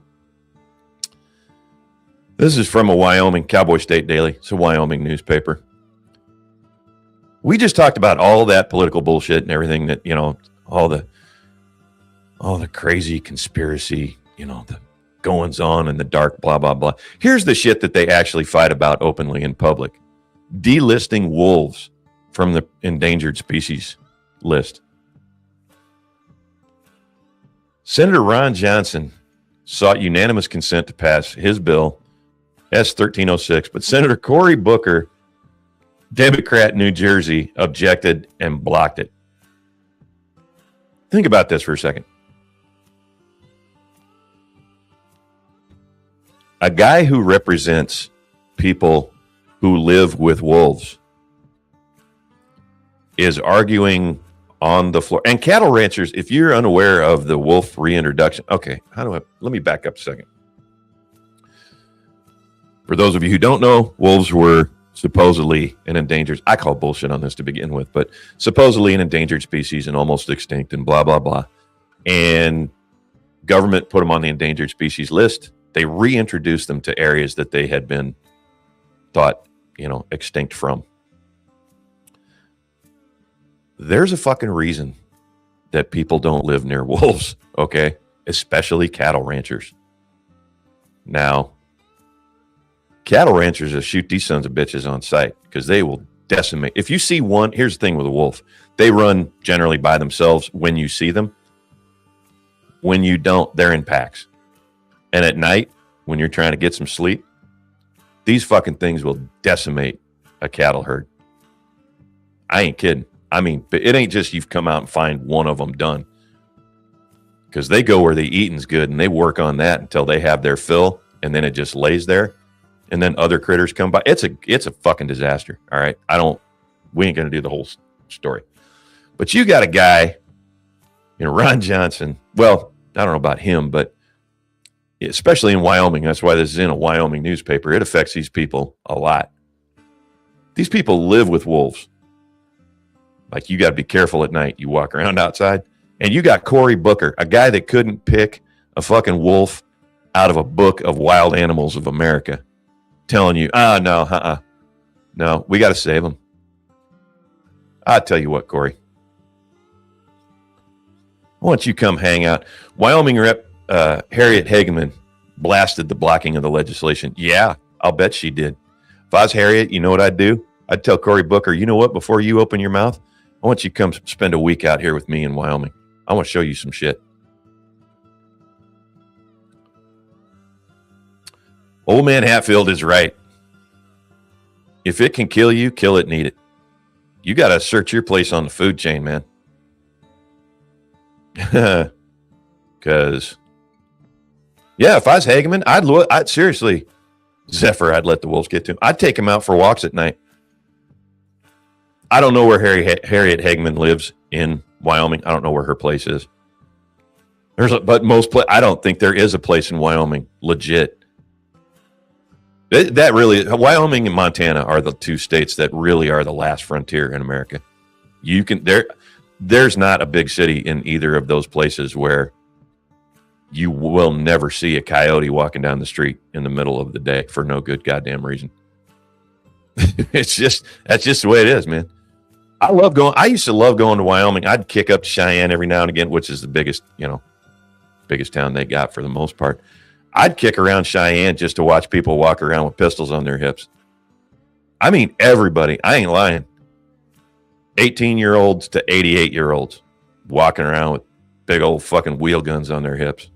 Speaker 10: This is from a Wyoming Cowboy State Daily. It's a Wyoming newspaper. We just talked about all that political bullshit and everything that, all the crazy conspiracy, the goings on in the dark, blah, blah, blah. Here's the shit that they actually fight about openly in public. Delisting wolves from the endangered species list. Senator Ron Johnson sought unanimous consent to pass his bill, S-1306, but Senator Cory Booker, Democrat, New Jersey, objected and blocked it. Think about this for a second. A guy who represents people who live with wolves is arguing on the floor. And cattle ranchers, if you're unaware of the wolf reintroduction, okay, let me back up a second. For those of you who don't know, wolves were supposedly an endangered, I call bullshit on this to begin with, but supposedly an endangered species and almost extinct and blah, blah, blah. And government put them on the endangered species list. They reintroduced them to areas that they had been thought, extinct from. There's a fucking reason that people don't live near wolves, okay? Especially cattle ranchers. Now, cattle ranchers will shoot these sons of bitches on sight because they will decimate. If you see one, here's the thing with a wolf. They run generally by themselves when you see them. When you don't, they're in packs. And at night, when you're trying to get some sleep, these fucking things will decimate a cattle herd. I ain't kidding. I mean, it ain't just you've come out and find one of them done. Because they go where the eating's good and they work on that until they have their fill, and then it just lays there. And then other critters come by. It's a fucking disaster. All right. We ain't going to do the whole story. But you got a guy, Ron Johnson. Well, I don't know about him, but especially in Wyoming. That's why this is in a Wyoming newspaper. It affects these people a lot. These people live with wolves. Like, you got to be careful at night. You walk around outside, and you got Cory Booker, a guy that couldn't pick a fucking wolf out of a book of wild animals of America, telling you, no, we got to save them. I'll tell you what, Cory. I want you to come hang out. Wyoming Rep Harriet Hageman blasted the blocking of the legislation. Yeah, I'll bet she did. If I was Harriet, you know what I'd do? I'd tell Cory Booker, you know what? Before you open your mouth, I want you to come spend a week out here with me in Wyoming. I want to show you some shit. Old man Hatfield is right. If it can kill you, kill it and eat it. You got to search your place on the food chain, man. Because, yeah, if I was Hageman, I'd seriously, Zephyr, I'd let the wolves get to him. I'd take him out for walks at night. I don't know where Harriet Hageman lives in Wyoming. I don't know where her place is. I don't think there is a place in Wyoming, legit. Wyoming and Montana are the two states that really are the last frontier in America. There's not a big city in either of those places where you will never see a coyote walking down the street in the middle of the day for no good goddamn reason. That's just the way it is, man. I used to love going to Wyoming. I'd kick up to Cheyenne every now and again, which is the biggest town they got for the most part. I'd kick around Cheyenne just to watch people walk around with pistols on their hips. I mean, everybody. I ain't lying. 18-year-olds to 88-year-olds walking around with big old fucking wheel guns on their hips.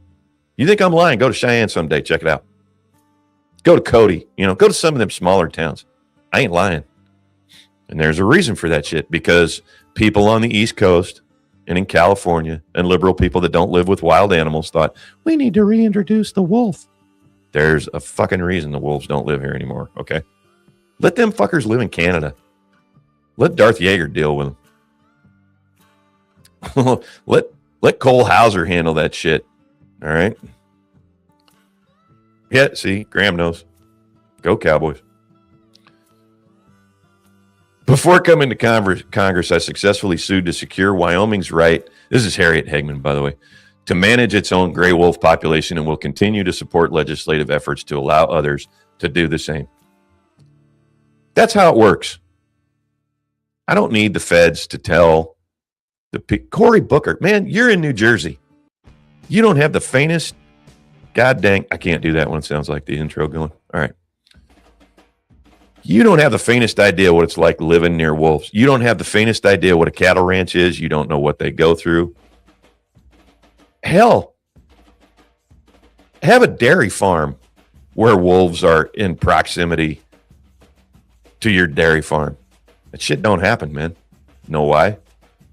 Speaker 10: You think I'm lying? Go to Cheyenne someday. Check it out. Go to Cody. Go to some of them smaller towns. I ain't lying. And there's a reason for that shit, because people on the East Coast and in California and liberal people that don't live with wild animals thought, we need to reintroduce the wolf. There's a fucking reason the wolves don't live here anymore, okay? Let them fuckers live in Canada. Let Darth Yeager deal with them. Let Cole Hauser handle that shit, all right? Yeah, see, Graham knows. Go Cowboys. Before coming to Congress, I successfully sued to secure Wyoming's right, this is Harriet Hageman, by the way, to manage its own gray wolf population, and will continue to support legislative efforts to allow others to do the same. That's how it works. I don't need the feds to tell Cory Booker, man, you're in New Jersey. You don't have the faintest god dang, I can't do that when it sounds like the intro going. All right. You don't have the faintest idea what it's like living near wolves. You don't have the faintest idea what a cattle ranch is. You don't know what they go through. Hell, have a dairy farm where wolves are in proximity to your dairy farm. That shit don't happen, man. Know why?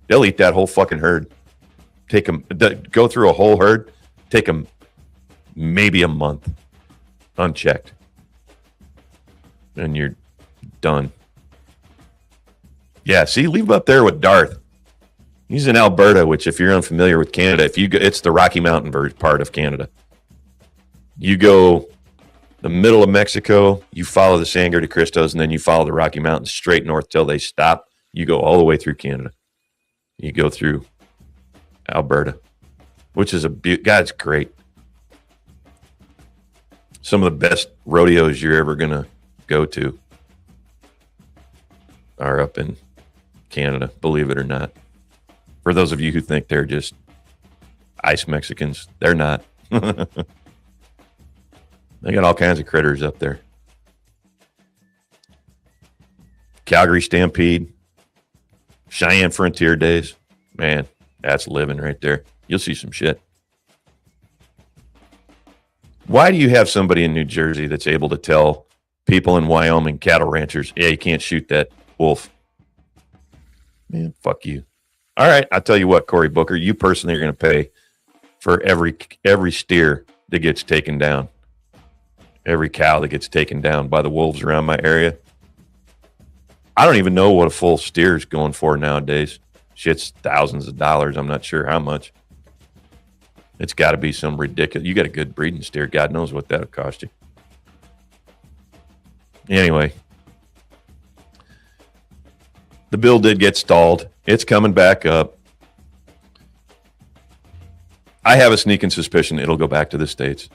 Speaker 10: They'll eat that whole fucking herd. Go through a whole herd, take them maybe a month unchecked. And you're done. Yeah, see, leave them up there with Darth. He's in Alberta, which, if you're unfamiliar with Canada, if you go, it's the Rocky Mountain part of Canada. You go the middle of Mexico, you follow the Sangre de Cristos, and then you follow the Rocky Mountains straight north till they stop. You go all the way through Canada. You go through Alberta, which is God, it's great. Some of the best rodeos you're ever going to go to are up in Canada, believe it or not. For those of you who think they're just ice Mexicans, they're not. They got all kinds of critters up there. Calgary Stampede, Cheyenne Frontier Days. Man, that's living right there. You'll see some shit. Why do you have somebody in New Jersey that's able to tell people in Wyoming, cattle ranchers, yeah, you can't shoot that wolf? Man, fuck you. All right, I'll tell you what, Cory Booker, you personally are going to pay for every steer that gets taken down. Every cow that gets taken down by the wolves around my area. I don't even know what a full steer is going for nowadays. Shit's thousands of dollars. I'm not sure how much. It's got to be some ridiculous. You got a good breeding steer. God knows what that'll cost you. Anyway, the bill did get stalled. It's coming back up. I have a sneaking suspicion it'll go back to the States.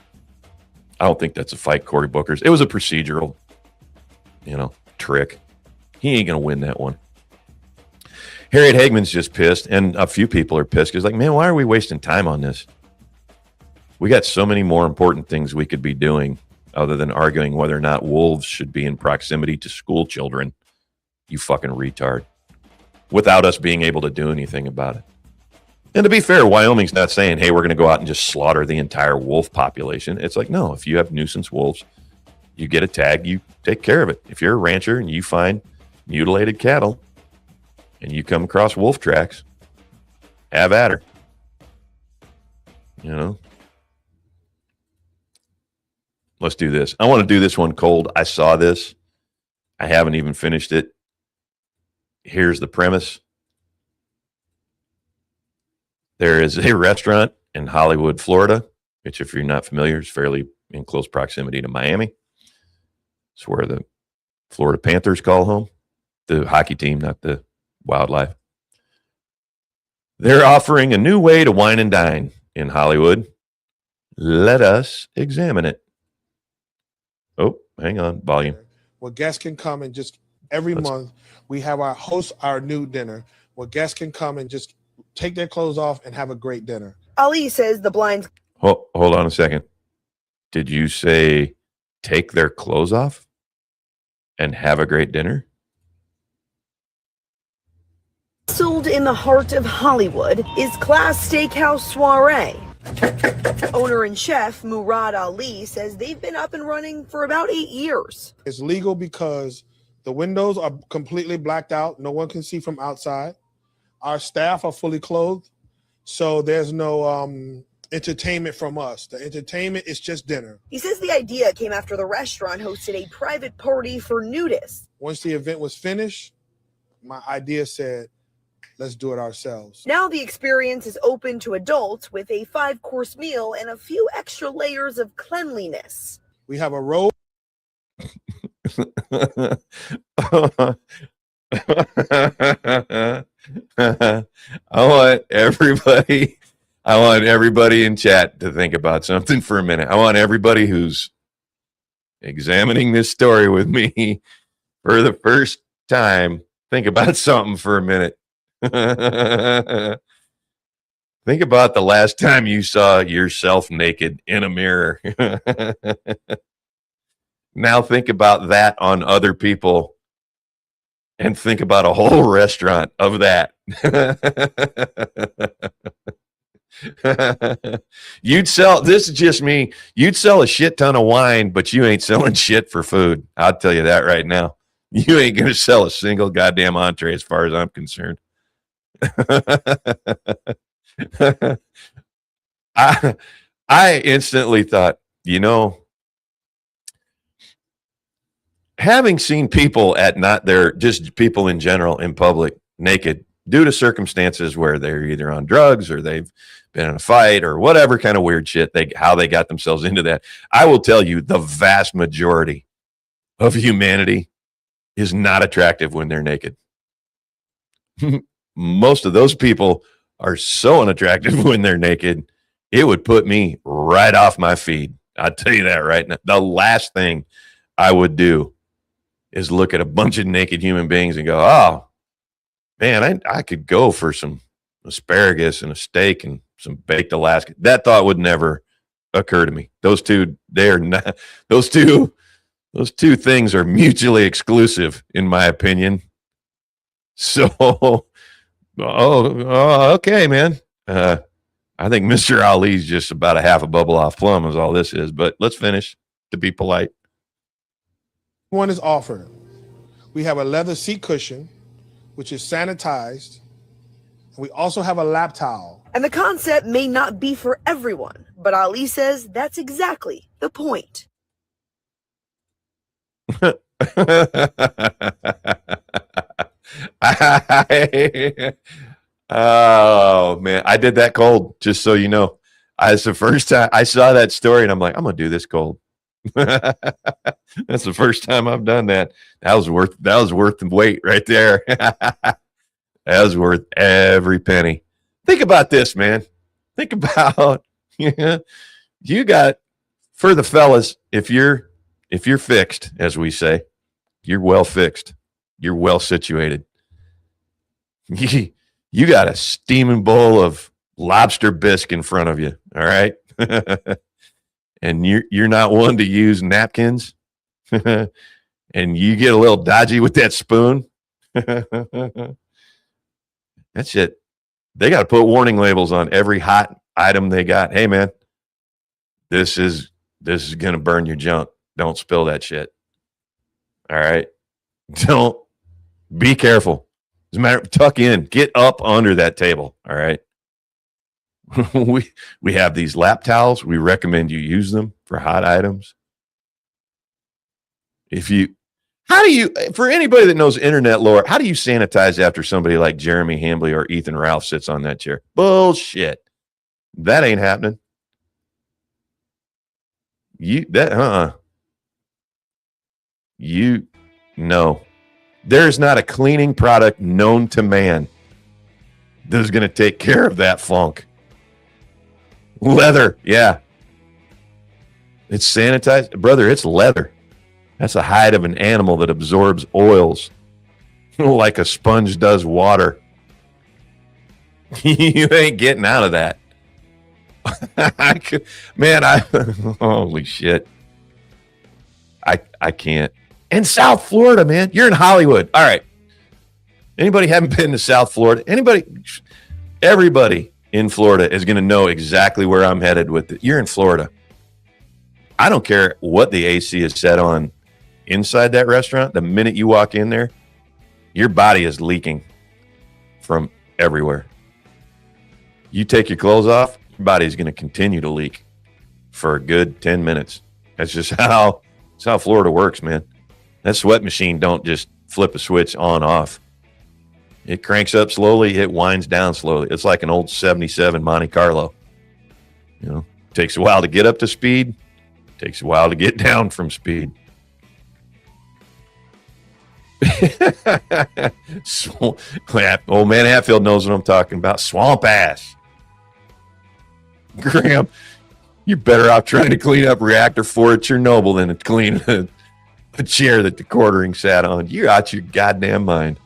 Speaker 10: I don't think that's a fight, Cory Booker's. It was a procedural, trick. He ain't going to win that one. Harriet Hagman's just pissed, and a few people are pissed because, man, why are we wasting time on this? We got so many more important things we could be doing other than arguing whether or not wolves should be in proximity to school children, you fucking retard, without us being able to do anything about it. And to be fair, Wyoming's not saying, hey, we're going to go out and just slaughter the entire wolf population. It's like, no, if you have nuisance wolves, you get a tag, you take care of it. If you're a rancher and you find mutilated cattle and you come across wolf tracks, have at her. Let's do this. I want to do this one cold. I saw this. I haven't even finished it. Here's the premise. There is a restaurant in Hollywood, Florida, which, if you're not familiar, is fairly in close proximity to Miami. It's where the Florida Panthers call home. The hockey team, not the wildlife. They're offering a new way to wine and dine in Hollywood. Let us examine it. Oh, hang on, volume.
Speaker 11: Where guests can come and just every month we have our new dinner where guests can come and just take their clothes off and have a great dinner.
Speaker 9: Ali says the blinds.
Speaker 10: Hold on a second. Did you say take their clothes off and have a great dinner?
Speaker 9: Nestled in the heart of Hollywood is Class Steakhouse Soiree. Owner and chef Murad Ali says they've been up and running for about 8 years.
Speaker 11: It's legal because the windows are completely blacked out. No one can see from outside. Our staff are fully clothed, so there's no entertainment from us. The entertainment is just dinner.
Speaker 9: He says the idea came after the restaurant hosted a private party for nudists.
Speaker 11: Once the event was finished, my idea said, let's do it ourselves.
Speaker 9: Now the experience is open to adults with a 5-course meal and a few extra layers of cleanliness.
Speaker 11: We have a robe.
Speaker 10: I want everybody in chat to think about something for a minute. I want everybody who's examining this story with me for the first time, think about something for a minute. Think about the last time you saw yourself naked in a mirror. Now think about that on other people and think about a whole restaurant of that. You'd sell, this is just me, you'd sell a shit ton of wine, but you ain't selling shit for food. I'll tell you that right now. You ain't going to sell a single goddamn entree as far as I'm concerned. I instantly thought, having seen people at not their, just people in general in public naked due to circumstances where they're either on drugs or they've been in a fight or whatever kind of weird shit how they got themselves into that. I will tell you, the vast majority of humanity is not attractive when they're naked. Most of those people are so unattractive when they're naked, it would put me right off my feed. I'll tell you that right now. The last thing I would do is look at a bunch of naked human beings and go, oh, man, I could go for some asparagus and a steak and some baked Alaska. That thought would never occur to me. Those two things are mutually exclusive, in my opinion. So, okay, man. I think Mr. Ali's just about a half a bubble off plum is all this is, but let's finish to be polite.
Speaker 11: One is offered. We have a leather seat cushion, which is sanitized. We also have a lap towel.
Speaker 9: And the concept may not be for everyone, but Ali says that's exactly the point.
Speaker 10: Oh man, I did that cold, just so you know. It's the first time I saw that story and I'm like, I'm gonna do this cold. That's the first time I've done that. That was worth the wait right there. That was worth every penny. Think about this, man. Think about you got, for the fellas, if you're fixed, as we say, you're well fixed, you're well situated. You got a steaming bowl of lobster bisque in front of you, all right? And you're not one to use napkins, and you get a little dodgy with that spoon. That shit, they got to put warning labels on every hot item they got. Hey, man, this is going to burn your junk. Don't spill that shit. All right? Don't. Be careful. As a matter of tuck in. Get up under that table. All right? We have these lap towels. We recommend you use them for hot items. For anybody that knows internet lore, how do you sanitize after somebody like Jeremy Hambley or Ethan Ralph sits on that chair? Bullshit. That ain't happening. No. There's not a cleaning product known to man that is going to take care of that funk. Leather, yeah. It's sanitized. Brother, it's leather. That's the hide of an animal that absorbs oils like a sponge does water. You ain't getting out of that. Holy shit. I can't. And South Florida, man. You're in Hollywood. All right. Anybody haven't been to South Florida? Everybody in Florida is going to know exactly where I'm headed with it. You're in Florida. I don't care what the AC is set on inside that restaurant. The minute you walk in there, your body is leaking from everywhere. You take your clothes off, your body is going to continue to leak for a good 10 minutes. That's just how Florida works, man. That sweat machine don't just flip a switch on off. It cranks up slowly. It winds down slowly. It's like an old 77 Monte Carlo. Takes a while to get up to speed. Takes a while to get down from speed. Old man Hatfield knows what I'm talking about. Swamp ass. Graham, you're better off trying to clean up reactor 4 at Chernobyl than to clean a chair that the quartering sat on. You're out your goddamn mind.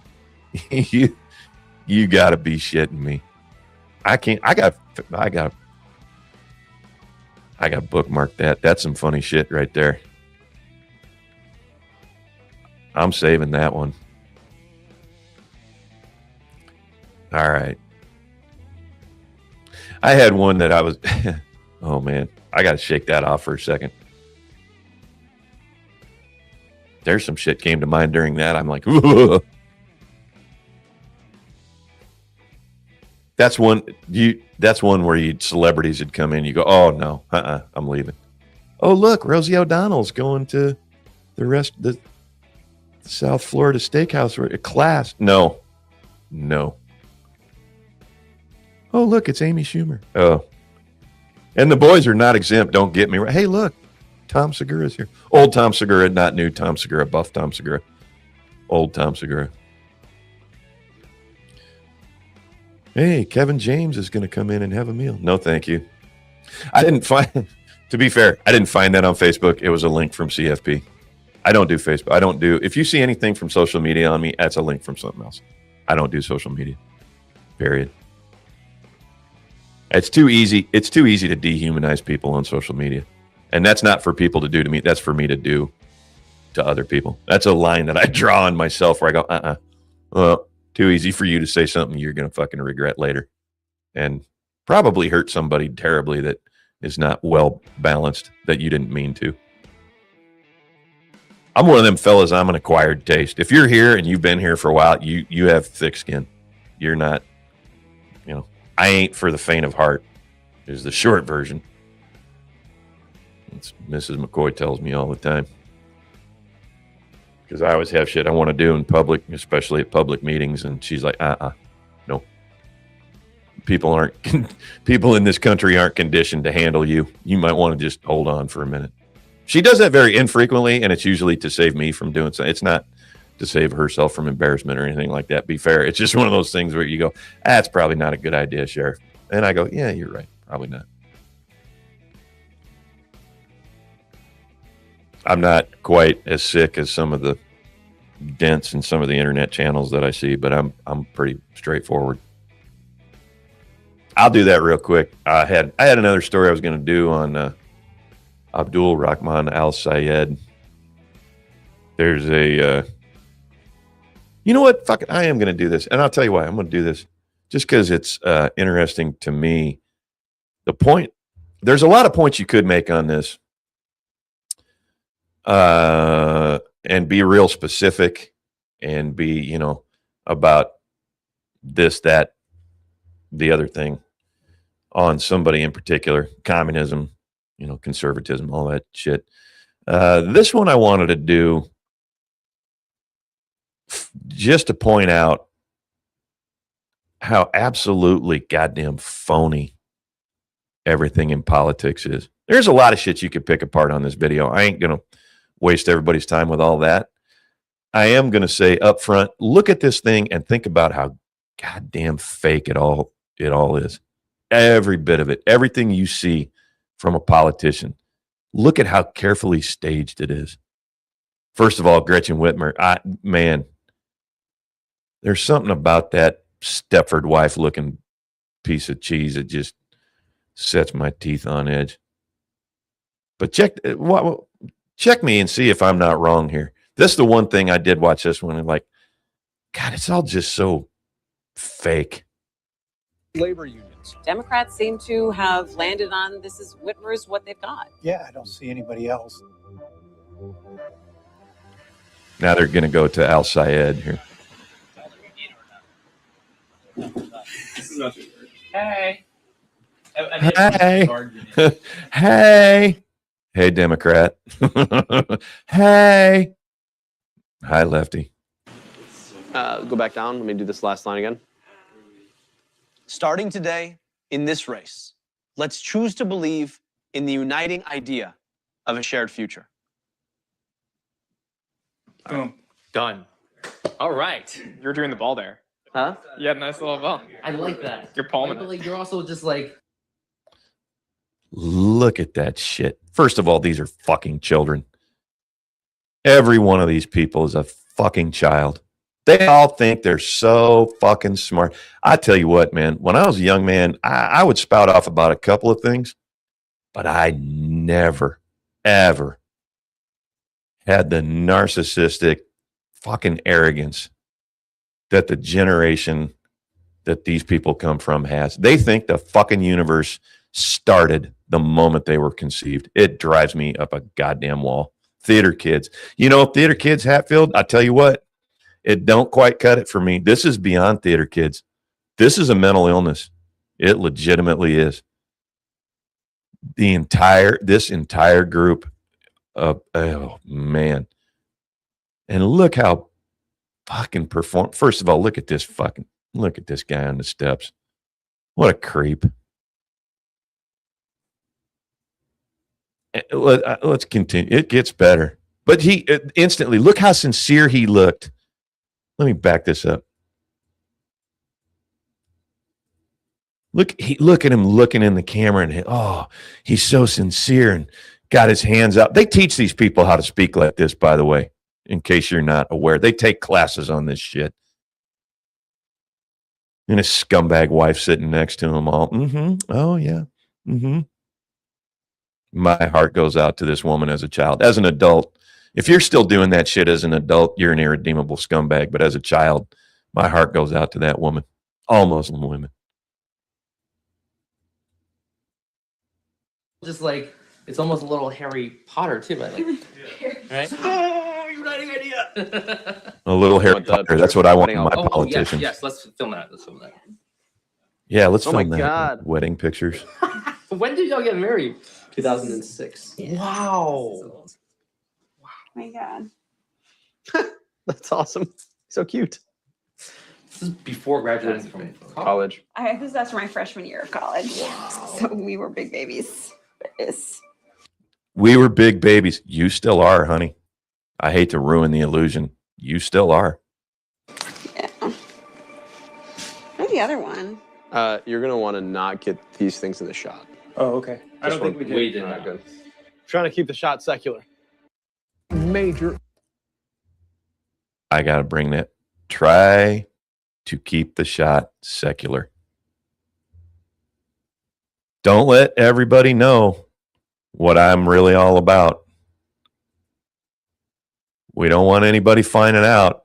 Speaker 10: You gotta be shitting me. I can't. I got bookmark that. That's some funny shit right there. I'm saving that one. All right. I had one that I was. Oh man, I got to shake that off for a second. There's some shit came to mind during that. I'm like, ooh. That's one where celebrities would come in. You go, oh no, I'm leaving. Oh look, Rosie O'Donnell's going to the South Florida Steakhouse for a class. No. Oh, look, it's Amy Schumer. Oh. And the boys are not exempt. Don't get me right. Hey, look, Tom Segura's here. Old Tom Segura, not new Tom Segura, buff Tom Segura. Old Tom Segura. Hey, Kevin James is going to come in and have a meal. No, thank you. I didn't find, to be fair, I didn't find that on Facebook. It was a link from CFP. I don't do Facebook. I don't do, if you see anything from social media on me, that's a link from something else. I don't do social media. Period. It's too easy. It's too easy to dehumanize people on social media. And that's not for people to do to me. That's for me to do to other people. That's a line that I draw on myself where I go, well, too easy for you to say something you're going to fucking regret later. And probably hurt somebody terribly that is not well balanced that you didn't mean to. I'm one of them fellas, I'm an acquired taste. If you're here and you've been here for a while, you have thick skin. You're not, I ain't for the faint of heart is the short version. It's Mrs. McCoy tells me all the time. Because I always have shit I want to do in public, especially at public meetings, and she's like, no. People in this country aren't conditioned to handle you. You might want to just hold on for a minute. She does that very infrequently, and it's usually to save me from doing so. It's not to save herself from embarrassment or anything like that. Be fair. It's just one of those things where you go, that's probably not a good idea, Sheriff. And I go, yeah, you're right. Probably not. I'm not quite as sick as some of the dents in some of the internet channels that I see, but I'm pretty straightforward. I'll do that real quick. I had another story I was going to do on Abdul Rahman Al Sayed. There's a, you know what? Fuck it. I am going to do this. And I'll tell you why. I'm going to do this just because it's interesting to me. There's a lot of points you could make on this. And be real specific and be, about this, that, the other thing on somebody in particular, communism, conservatism, all that shit. This one I wanted to do just to point out how absolutely goddamn phony everything in politics is. There's a lot of shit you could pick apart on this video. I ain't going to waste everybody's time with all that. I am going to say up front, look at this thing and think about how goddamn fake it all is. Every bit of it, everything you see from a politician, look at how carefully staged it is. First of all, Gretchen Whitmer, man, there's something about that Stepford wife looking piece of cheese that just sets my teeth on edge. But check me and see if I'm not wrong here. This is the one thing I did watch this one and like, God, it's all just so fake.
Speaker 12: Labor unions. Democrats seem to have landed on this is Whitmer's what they've got.
Speaker 13: Yeah, I don't see anybody else.
Speaker 10: Now they're going to go to Al Sayed here.
Speaker 12: Hey.
Speaker 10: Hey. Hey, Democrat. Hey. Hi, Lefty.
Speaker 14: Go back down. Let me do this last line again. Starting today, in this race, let's choose to believe in the uniting idea of a shared future.
Speaker 15: Boom. Done. All right. You're doing the ball there.
Speaker 14: Huh?
Speaker 15: You had a nice little ball.
Speaker 16: I like that.
Speaker 15: You're palming
Speaker 16: it. Like, you're also just like...
Speaker 10: Look at that shit. First of all, these are fucking children. Every one of these people is a fucking child. They all think they're so fucking smart. I tell you what, man, when I was a young man, I would spout off about a couple of things, but I never, ever had the narcissistic fucking arrogance that the generation that these people come from has. They think the fucking universe started the moment they were conceived. It drives me up a goddamn wall. Theater kids. Theater kids, Hatfield, I tell you what, it don't quite cut it for me. This is beyond theater kids. This is a mental illness. It legitimately is. This entire group of, oh man. And look how fucking perform. First of all, look at this guy on the steps. What a creep. Let's continue. It gets better. But he instantly, look how sincere he looked. Let me back this up. Look at him looking in the camera, and he's so sincere and got his hands up. They teach these people how to speak like this, by the way, in case you're not aware. They take classes on this shit. And his scumbag wife sitting next to him all, oh, yeah, My heart goes out to this woman as a child. As an adult, if you're still doing that shit as an adult, you're an irredeemable scumbag. But as a child, my heart goes out to that woman. All Muslim women.
Speaker 16: Just like, it's almost a little Harry Potter, too. Right? Oh, you're not an idea.
Speaker 10: A little Harry Potter. That's what I want in my politician.
Speaker 16: Yes, let's film that.
Speaker 10: Yeah, let's film that.
Speaker 14: God.
Speaker 10: Wedding pictures.
Speaker 16: When did y'all get married? 2006.
Speaker 14: Wow.
Speaker 17: Oh my God.
Speaker 14: That's awesome. So cute.
Speaker 16: This is before graduating from
Speaker 14: college.
Speaker 17: This was after my freshman year of college. Wow. So we were big babies.
Speaker 10: We were big babies. You still are, honey. I hate to ruin the illusion. You still are.
Speaker 17: Yeah. Where's the other one?
Speaker 14: You're going to want to not get these things in the shot.
Speaker 15: Oh, okay. I don't think we did.
Speaker 16: We did
Speaker 14: not. Good. Trying to keep the shot secular. Major.
Speaker 10: I got to bring that. Try to keep the shot secular. Don't let everybody know what I'm really all about. We don't want anybody finding out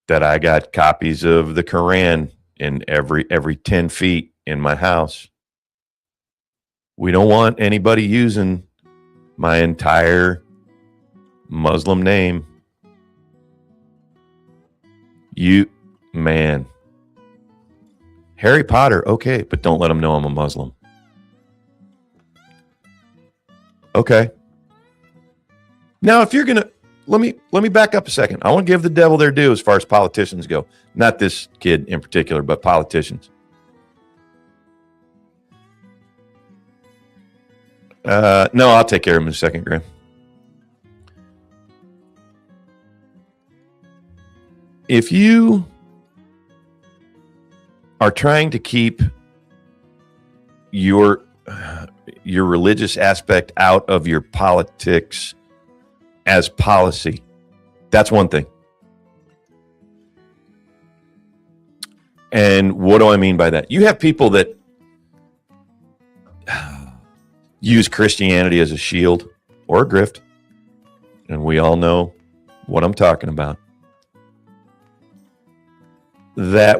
Speaker 10: that I got copies of the Quran in every 10 feet in my house. We don't want anybody using my entire Muslim name. Man. Harry Potter, okay, but don't let them know I'm a Muslim. Okay. Now, if you're gonna let me back up a second. I want to give the devil their due as far as politicians go. Not this kid in particular, but politicians. No, I'll take care of him in a second, Graham. If you are trying to keep your religious aspect out of your politics as policy, that's one thing. And what do I mean by that? You have people that use Christianity as a shield or a grift, and we all know what I'm talking about. That's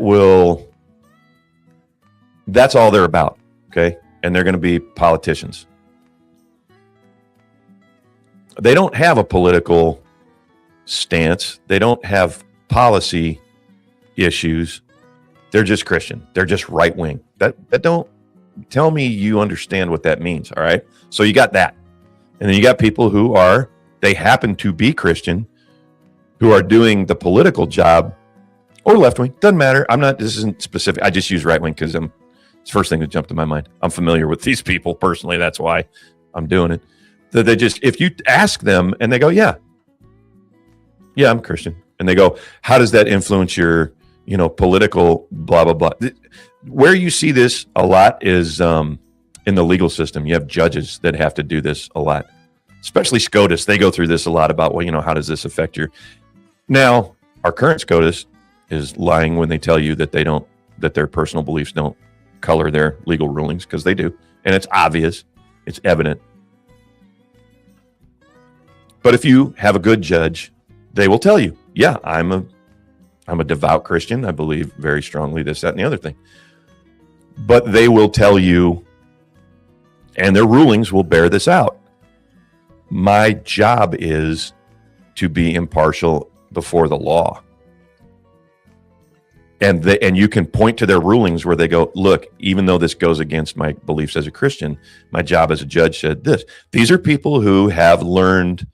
Speaker 10: all they're about, okay? And they're going to be politicians. They don't have a political stance. They don't have policy issues. They're just Christian. They're just right wing. That don't tell me you understand what that means, all right? So you got that. And then you got people who they happen to be Christian, who are doing the political job or left wing. Doesn't matter. This isn't specific. I just use right wing because it's the first thing that jumped to my mind. I'm familiar with these people personally. That's why I'm doing it. That they just, if you ask them and they go, yeah, I'm Christian. And they go, how does that influence your, political blah, blah, blah. Where you see this a lot is in the legal system. You have judges that have to do this a lot, especially SCOTUS. They go through this a lot about, how does this affect your. Now, our current SCOTUS is lying when they tell you that that their personal beliefs don't color their legal rulings, because they do. And it's obvious. It's evident. But if you have a good judge, they will tell you, yeah, I'm a devout Christian. I believe very strongly this, that, and the other thing. But they will tell you, and their rulings will bear this out. My job is to be impartial before the law. And you can point to their rulings where they go, look, even though this goes against my beliefs as a Christian, my job as a judge said this. These are people who have learned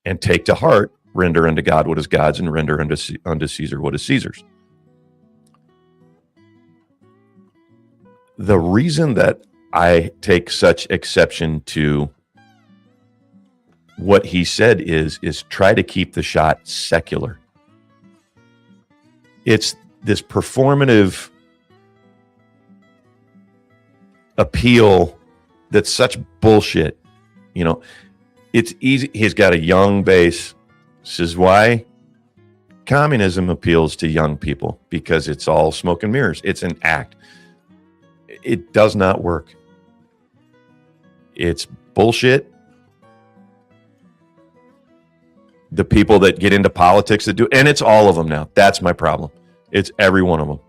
Speaker 10: and take to heart, render unto God what is God's and render unto Caesar what is Caesar's. the reason that I take such exception to what he said is try to keep the shot secular. It's this performative appeal that's such bullshit. You know, it's easy. He's got a young base. This is why communism appeals to young people, because it's all smoke and mirrors. It's an act. It does not work. It's bullshit. The people that get into politics that do, and it's all of them now. That's my problem. It's every one of them.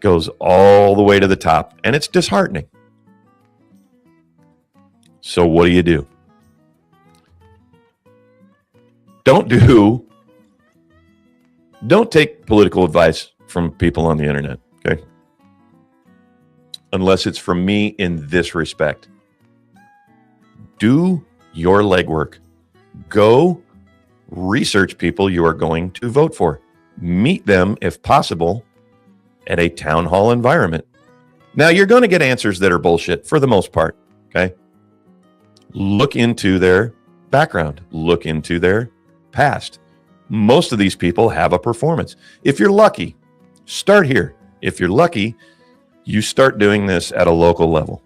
Speaker 10: Goes all the way to the top, and it's disheartening. So what do? Don't take political advice from people on the internet, okay? Unless it's from me in this respect. Do your legwork. Go research people you are going to vote for. Meet them, if possible, at a town hall environment. Now, you're going to get answers that are bullshit for the most part, okay? Look into their background. Look into their past. Most of these people have a performance. If you're lucky, start here. If you're lucky, you start doing this at a local level.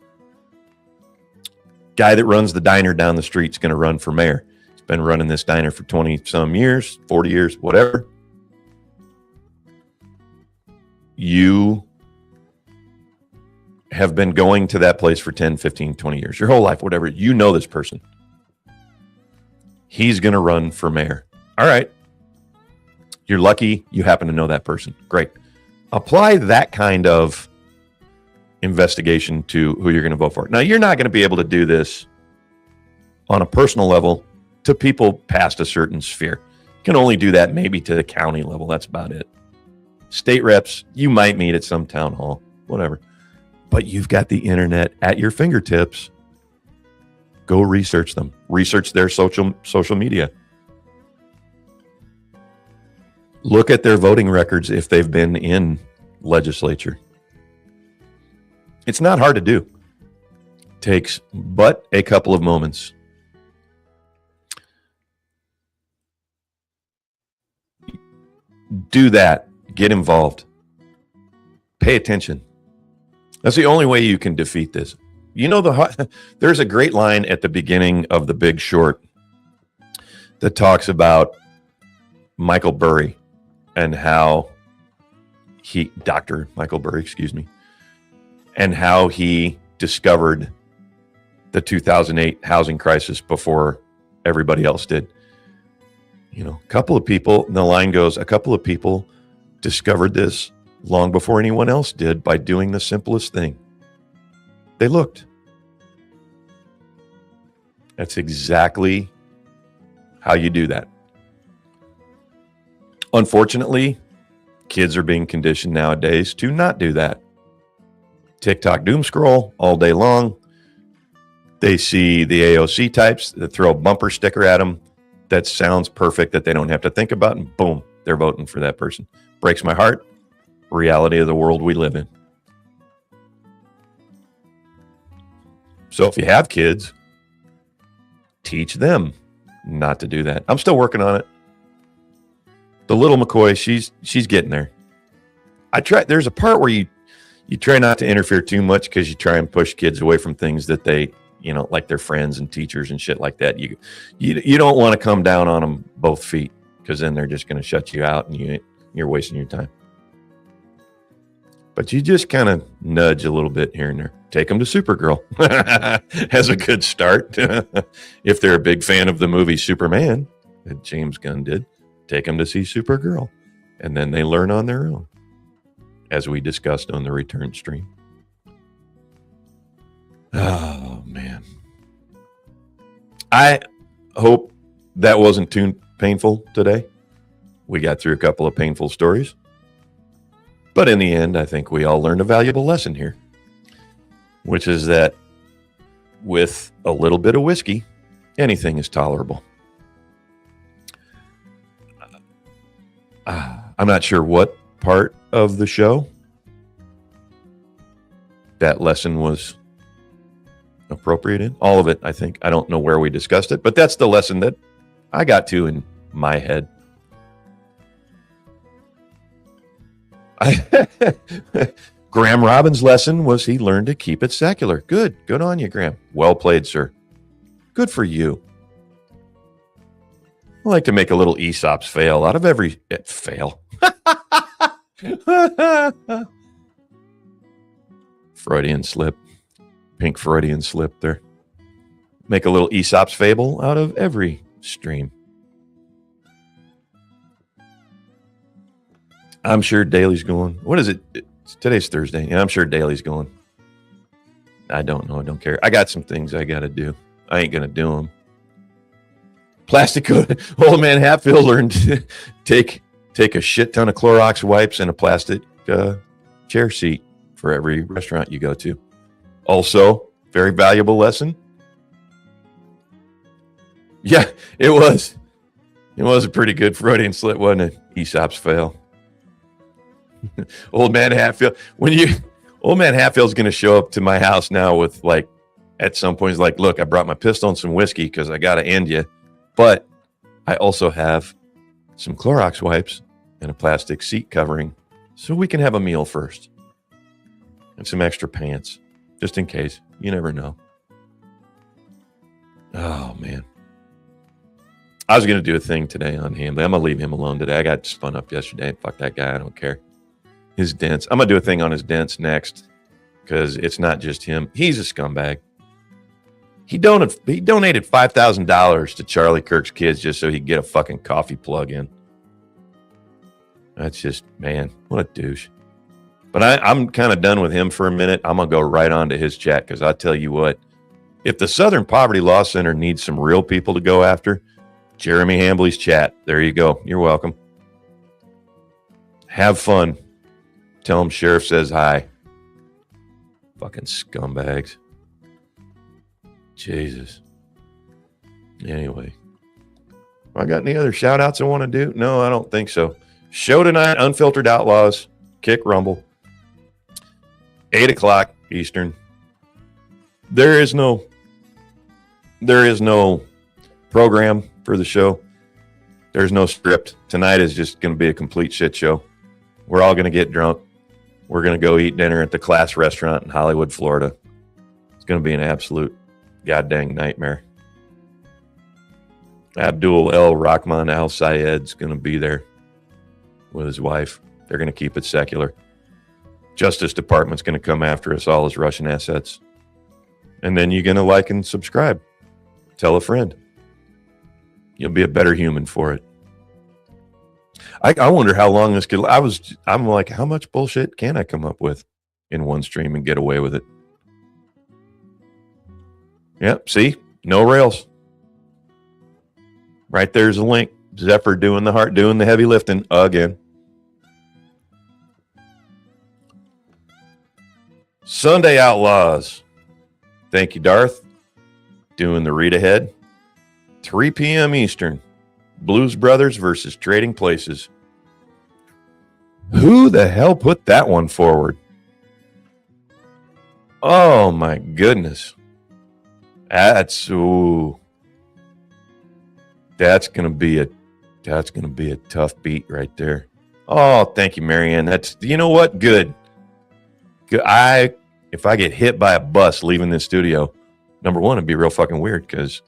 Speaker 10: Guy that runs the diner down the street is going to run for mayor. He's been running this diner for 20 some years, 40 years, whatever. You have been going to that place for 10, 15, 20 years, your whole life, whatever. You know this person. He's going to run for mayor. All right. You're lucky you happen to know that person. Great. Apply that kind of investigation to who you're going to vote for. Now, you're not going to be able to do this on a personal level to people past a certain sphere. You can only do that maybe to the county level. That's about it. State reps, you might meet at some town hall, whatever. But you've got the internet at your fingertips. Go research them. Research their social media. Look at their voting records if they've been in legislature. It's not hard to do. Takes but a couple of moments. Do that. Get involved. Pay attention. That's the only way you can defeat this. You know, there's a great line at the beginning of The Big Short that talks about Michael Burry and how Dr. Michael Burry, and how he discovered the 2008 housing crisis before everybody else did. You know, a couple of people discovered this long before anyone else did by doing the simplest thing. They looked. That's exactly how you do that. Unfortunately, kids are being conditioned nowadays to not do that. TikTok doom scroll all day long. They see the AOC types that throw a bumper sticker at them that sounds perfect that they don't have to think about, and boom, they're voting for that person. Breaks my heart. Reality of the world we live in. So if you have kids, teach them not to do that. I'm still working on it. The little McCoy, she's getting there. There's a part where you try not to interfere too much because you try and push kids away from things that they, you know, like their friends and teachers and shit like that. You don't want to come down on them both feet, because then they're just going to shut you out and you're wasting your time. But you just kind of nudge a little bit here and there. Take them to Supergirl as a good start. If they're a big fan of the movie Superman that James Gunn did, take them to see Supergirl. And then they learn on their own, as we discussed on the return stream. Oh, man. I hope that wasn't too painful today. We got through a couple of painful stories. But in the end, I think we all learned a valuable lesson here, which is that with a little bit of whiskey, anything is tolerable. I'm not sure what part of the show that lesson was appropriate in. All of it, I think. I don't know where we discussed it, but that's the lesson that I got to in my head. Graham Robbins' lesson was he learned to keep it secular. Good on you, Graham. Well played, sir. Good for you. I like to make a little Aesop's fail out of every fail. Freudian slip. Pink Freudian slip there. Make a little Aesop's fable out of every stream. I'm sure Daly's going. What is it? Today's Thursday. Yeah, I'm sure Daly's going. I don't know. I don't care. I got some things I got to do. I ain't going to do them. Plastic old man Hatfield learned to take a shit ton of Clorox wipes and a plastic chair seat for every restaurant you go to. Also, very valuable lesson. Yeah, it was. It was a pretty good Freudian slip, wasn't it? Aesop's fail. Old man Hatfield. Old man Hatfield's going to show up to my house now with at some point, he's like, look, I brought my pistol and some whiskey because I got to end you. But I also have some Clorox wipes and a plastic seat covering so we can have a meal first. And some extra pants, just in case. You never know. Oh, man. I was going to do a thing today on Hambley. I'm going to leave him alone today. I got spun up yesterday. Fuck that guy. I don't care. His dents. I'm going to do a thing on his dents next because it's not just him. He's a scumbag. He donated $5,000 to Charlie Kirk's kids just so he could get a fucking coffee plug in. That's just, man, what a douche. But I'm kind of done with him for a minute. I'm going to go right on to his chat because I'll tell you what, if the Southern Poverty Law Center needs some real people to go after, Jeremy Hambley's chat. There you go. You're welcome. Have fun. Tell him Sheriff says hi. Fucking scumbags. Jesus. Anyway. I got any other shout outs I want to do? No, I don't think so. Show tonight, Unfiltered Outlaws, Kick Rumble. 8 o'clock Eastern. There is no program for the show. There's no script. Tonight is just going to be a complete shit show. We're all going to get drunk. We're going to go eat dinner at the Class Restaurant in Hollywood, Florida. It's going to be an absolute goddamn nightmare. Abdul El Rahman Al Sayed's going to be there with his wife. They're going to keep it secular. Justice Department's going to come after us, all his Russian assets. And then you're going to like and subscribe. Tell a friend. You'll be a better human for it. I wonder how long this could. I'm like, how much bullshit can I come up with in one stream and get away with it? Yep. See, no rails. Right there's a link. Zephyr doing the heavy lifting again. Sunday Outlaws. Thank you, Darth. Doing the read ahead. 3 p.m. Eastern. Blues Brothers versus Trading Places. Who the hell put that one forward? Oh my goodness. That's gonna be a tough beat right there. Oh, thank you, Marianne. That's, you know what? Good. If I get hit by a bus leaving this studio, number one, it'd be real fucking weird because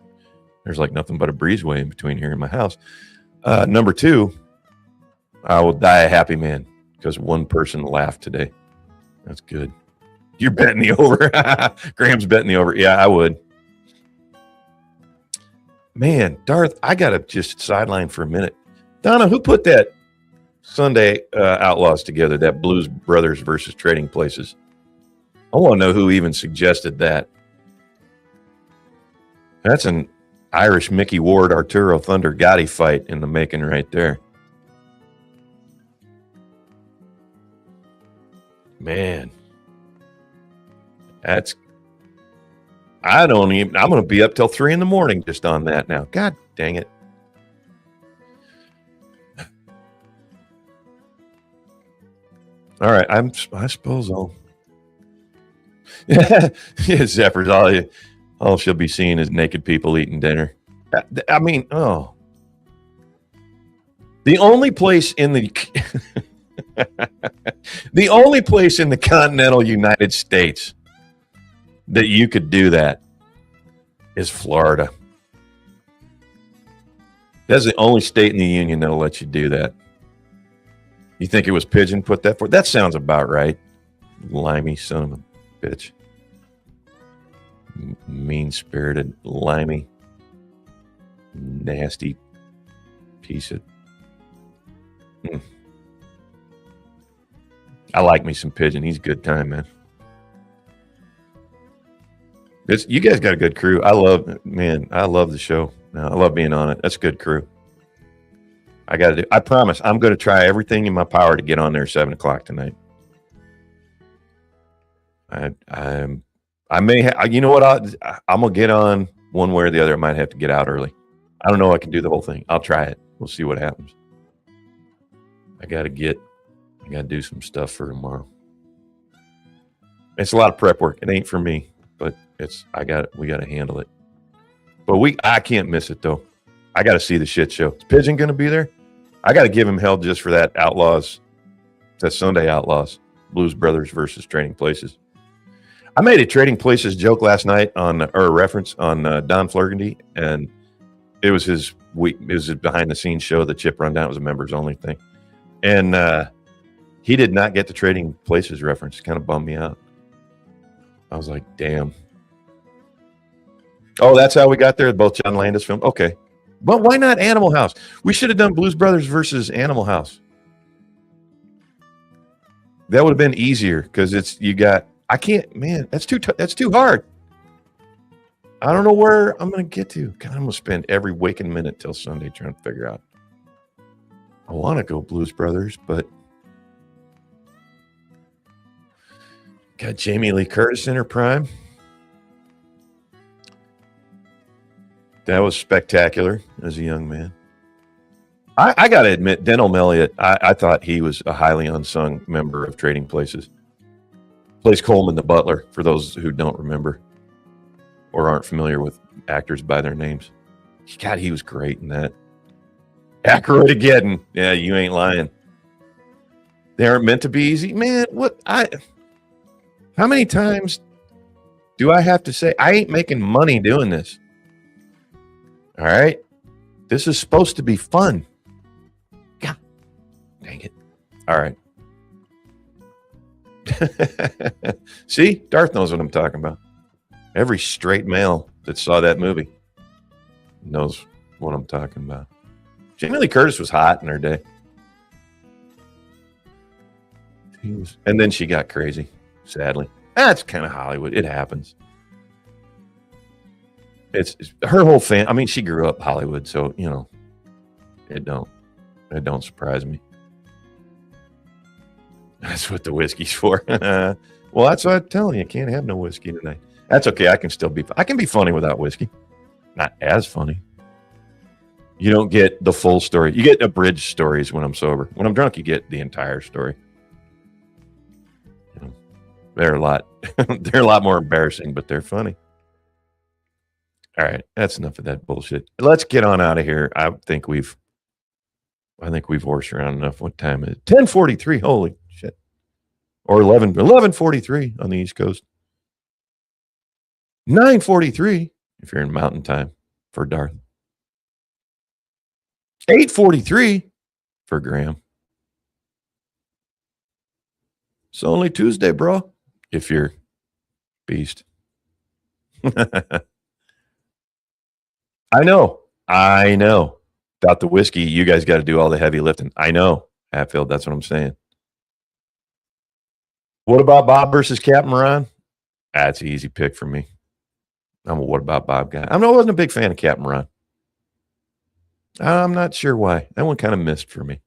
Speaker 10: there's like nothing but a breezeway in between here and my house. Number two, I will die a happy man because one person laughed today. That's good. You're betting the over. Graham's betting the over. Yeah, I would. Man, Darth, I got to just sideline for a minute. Donna, who put that Sunday Outlaws together, that Blues Brothers versus Trading Places? I want to know who even suggested that. That's an Irish Mickey Ward, Arturo Thunder Gotti fight in the making right there. Man. I'm going to be up till 3 a.m. just on that now. God dang it. All right. I suppose I'll. Yeah, Zephyr's all she'll be seeing is naked people eating dinner. I mean, oh. The only place in the the only place in the continental United States that you could do that is Florida. That's the only state in the union that'll let you do that. You think it was Pigeon put that for? That sounds about right. Limey son of a bitch. Mean-spirited, limey, nasty piece of... I like me some Pigeon. He's a good time, man. You guys got a good crew. I love the show. I love being on it. That's a good crew. I promise I'm going to try everything in my power to get on there 7 o'clock tonight. I may you know what? I'm going to get on one way or the other. I might have to get out early. I don't know. I can do the whole thing. I'll try it. We'll see what happens. I got to do some stuff for tomorrow. It's a lot of prep work. It ain't for me, but we got to handle it. But I can't miss it though. I got to see the shit show. Is Pigeon going to be there? I got to give him hell just for that Sunday Outlaws, Blues Brothers versus Trading Places. I made a Trading Places joke last night or a reference on Don Flurgandy, and it was his behind the scenes show, the Chip Rundown. It was a members only thing. And he did not get the Trading Places reference. Kind of bummed me out. I was like, damn. Oh, that's how we got there. Both John Landis films. Okay. But why not Animal House? We should have done Blues Brothers versus Animal House. That would have been easier because I can't, man, that's too hard. I don't know where I'm going to get to. God, I'm going to spend every waking minute till Sunday trying to figure out. I want to go Blues Brothers, but got Jamie Lee Curtis in her prime. That was spectacular as a young man. I got to admit, Denholm Elliott, I thought he was a highly unsung member of Trading Places. Plays Coleman the Butler, for those who don't remember or aren't familiar with actors by their names. God, he was great in that. Aykroyd again. Yeah, you ain't lying. They aren't meant to be easy. Man, how many times do I have to say, I ain't making money doing this? All right? This is supposed to be fun. God, dang it. All right. See? Darth knows what I'm talking about. Every straight male that saw that movie knows what I'm talking about. Jamie Lee Curtis was hot in her day. And then she got crazy, sadly. That's kind of Hollywood. It happens. It's her whole fan. I mean, she grew up Hollywood, so it don't surprise me. That's what the whiskey's for. Well, that's what I'm telling you. Can't have no whiskey tonight. That's okay. I can be funny without whiskey. Not as funny. You don't get the full story. You get abridged stories when I'm sober. When I'm drunk, you get the entire story. They're a lot more embarrassing, but they're funny. All right, that's enough of that bullshit. Let's get on out of here. I think we've horsed around enough. What time is it? 10:43. Holy shit. Or 11:43 on the East Coast. 9:43 if you're in Mountain Time for Darth. 8:43 for Graham. It's only Tuesday, bro. If you're Beast. I know. Without the whiskey, you guys got to do all the heavy lifting. I know, Hatfield. That's what I'm saying. What about Bob versus Captain Moran? That's an easy pick for me. I'm a what about Bob guy. I wasn't a big fan of Captain Moran. I'm not sure why. That one kind of missed for me.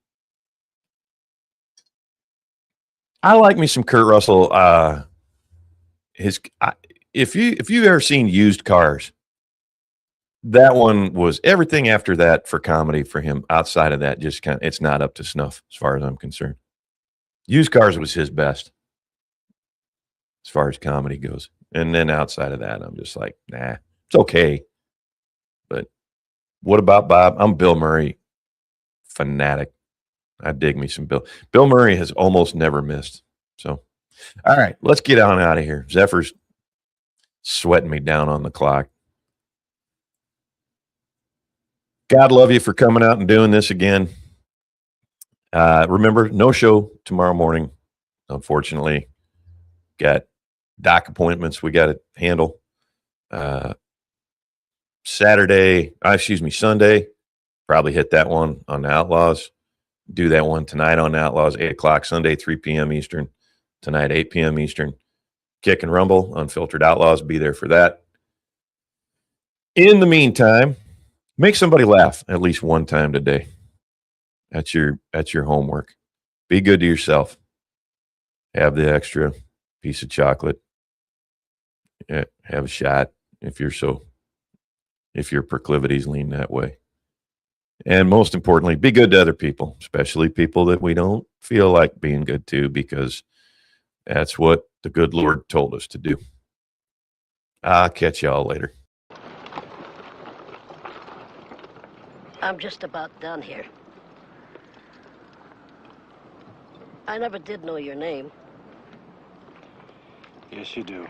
Speaker 10: I like me some Kurt Russell. If you've ever seen Used Cars, that one was everything after that for comedy for him. Outside of that, just kind of, it's not up to snuff as far as I'm concerned. Used Cars was his best. as far as comedy goes. And then outside of that, I'm just like, nah, it's okay. But what about Bob? I'm Bill Murray fanatic. I dig me some Bill. Bill Murray has almost never missed. So, all right, let's get on out of here. Zephyr's sweating me down on the clock. God love you for coming out and doing this again. Remember, no show tomorrow morning. Unfortunately, got doc appointments we got to handle. Sunday, probably hit that one on the Outlaws. Do that one tonight on the Outlaws, 8 o'clock, Sunday, 3 p.m. Eastern. Tonight, 8 p.m. Eastern. Kick and Rumble, Unfiltered Outlaws. Be there for that. In the meantime, make somebody laugh at least one time today. That's your homework. Be good to yourself. Have the extra piece of chocolate. Have a shot if your proclivities lean that way. And most importantly, be good to other people, especially people that we don't feel like being good to, because that's what the good Lord told us to do. I'll catch y'all later.
Speaker 2: I'm just about done here. I never did know your name.
Speaker 13: Yes, you do.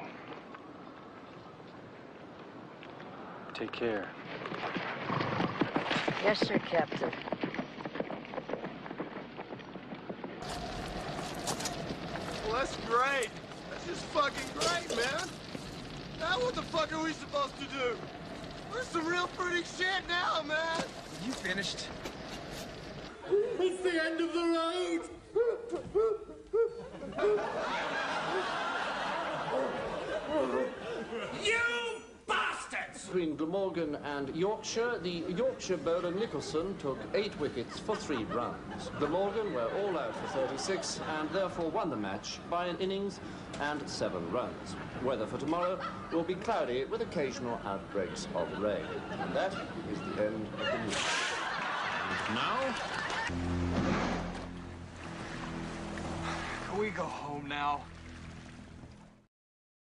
Speaker 13: Take care.
Speaker 2: Yes, sir, Captain.
Speaker 18: Well, that's great. That's just fucking great, man. Now what the fuck are we supposed to do? We're some real fruity shit now, man.
Speaker 13: You finished?
Speaker 18: It's the end of the road.
Speaker 19: You bastards! Between Glamorgan and Yorkshire, the Yorkshire bowler Nicholson took 8 wickets for 3 runs. Glamorgan were all out for 36 and therefore won the match by an innings and 7 runs. Weather for tomorrow will be cloudy with occasional outbreaks of rain. And that is the end of the news. And now...
Speaker 18: Can we go home now?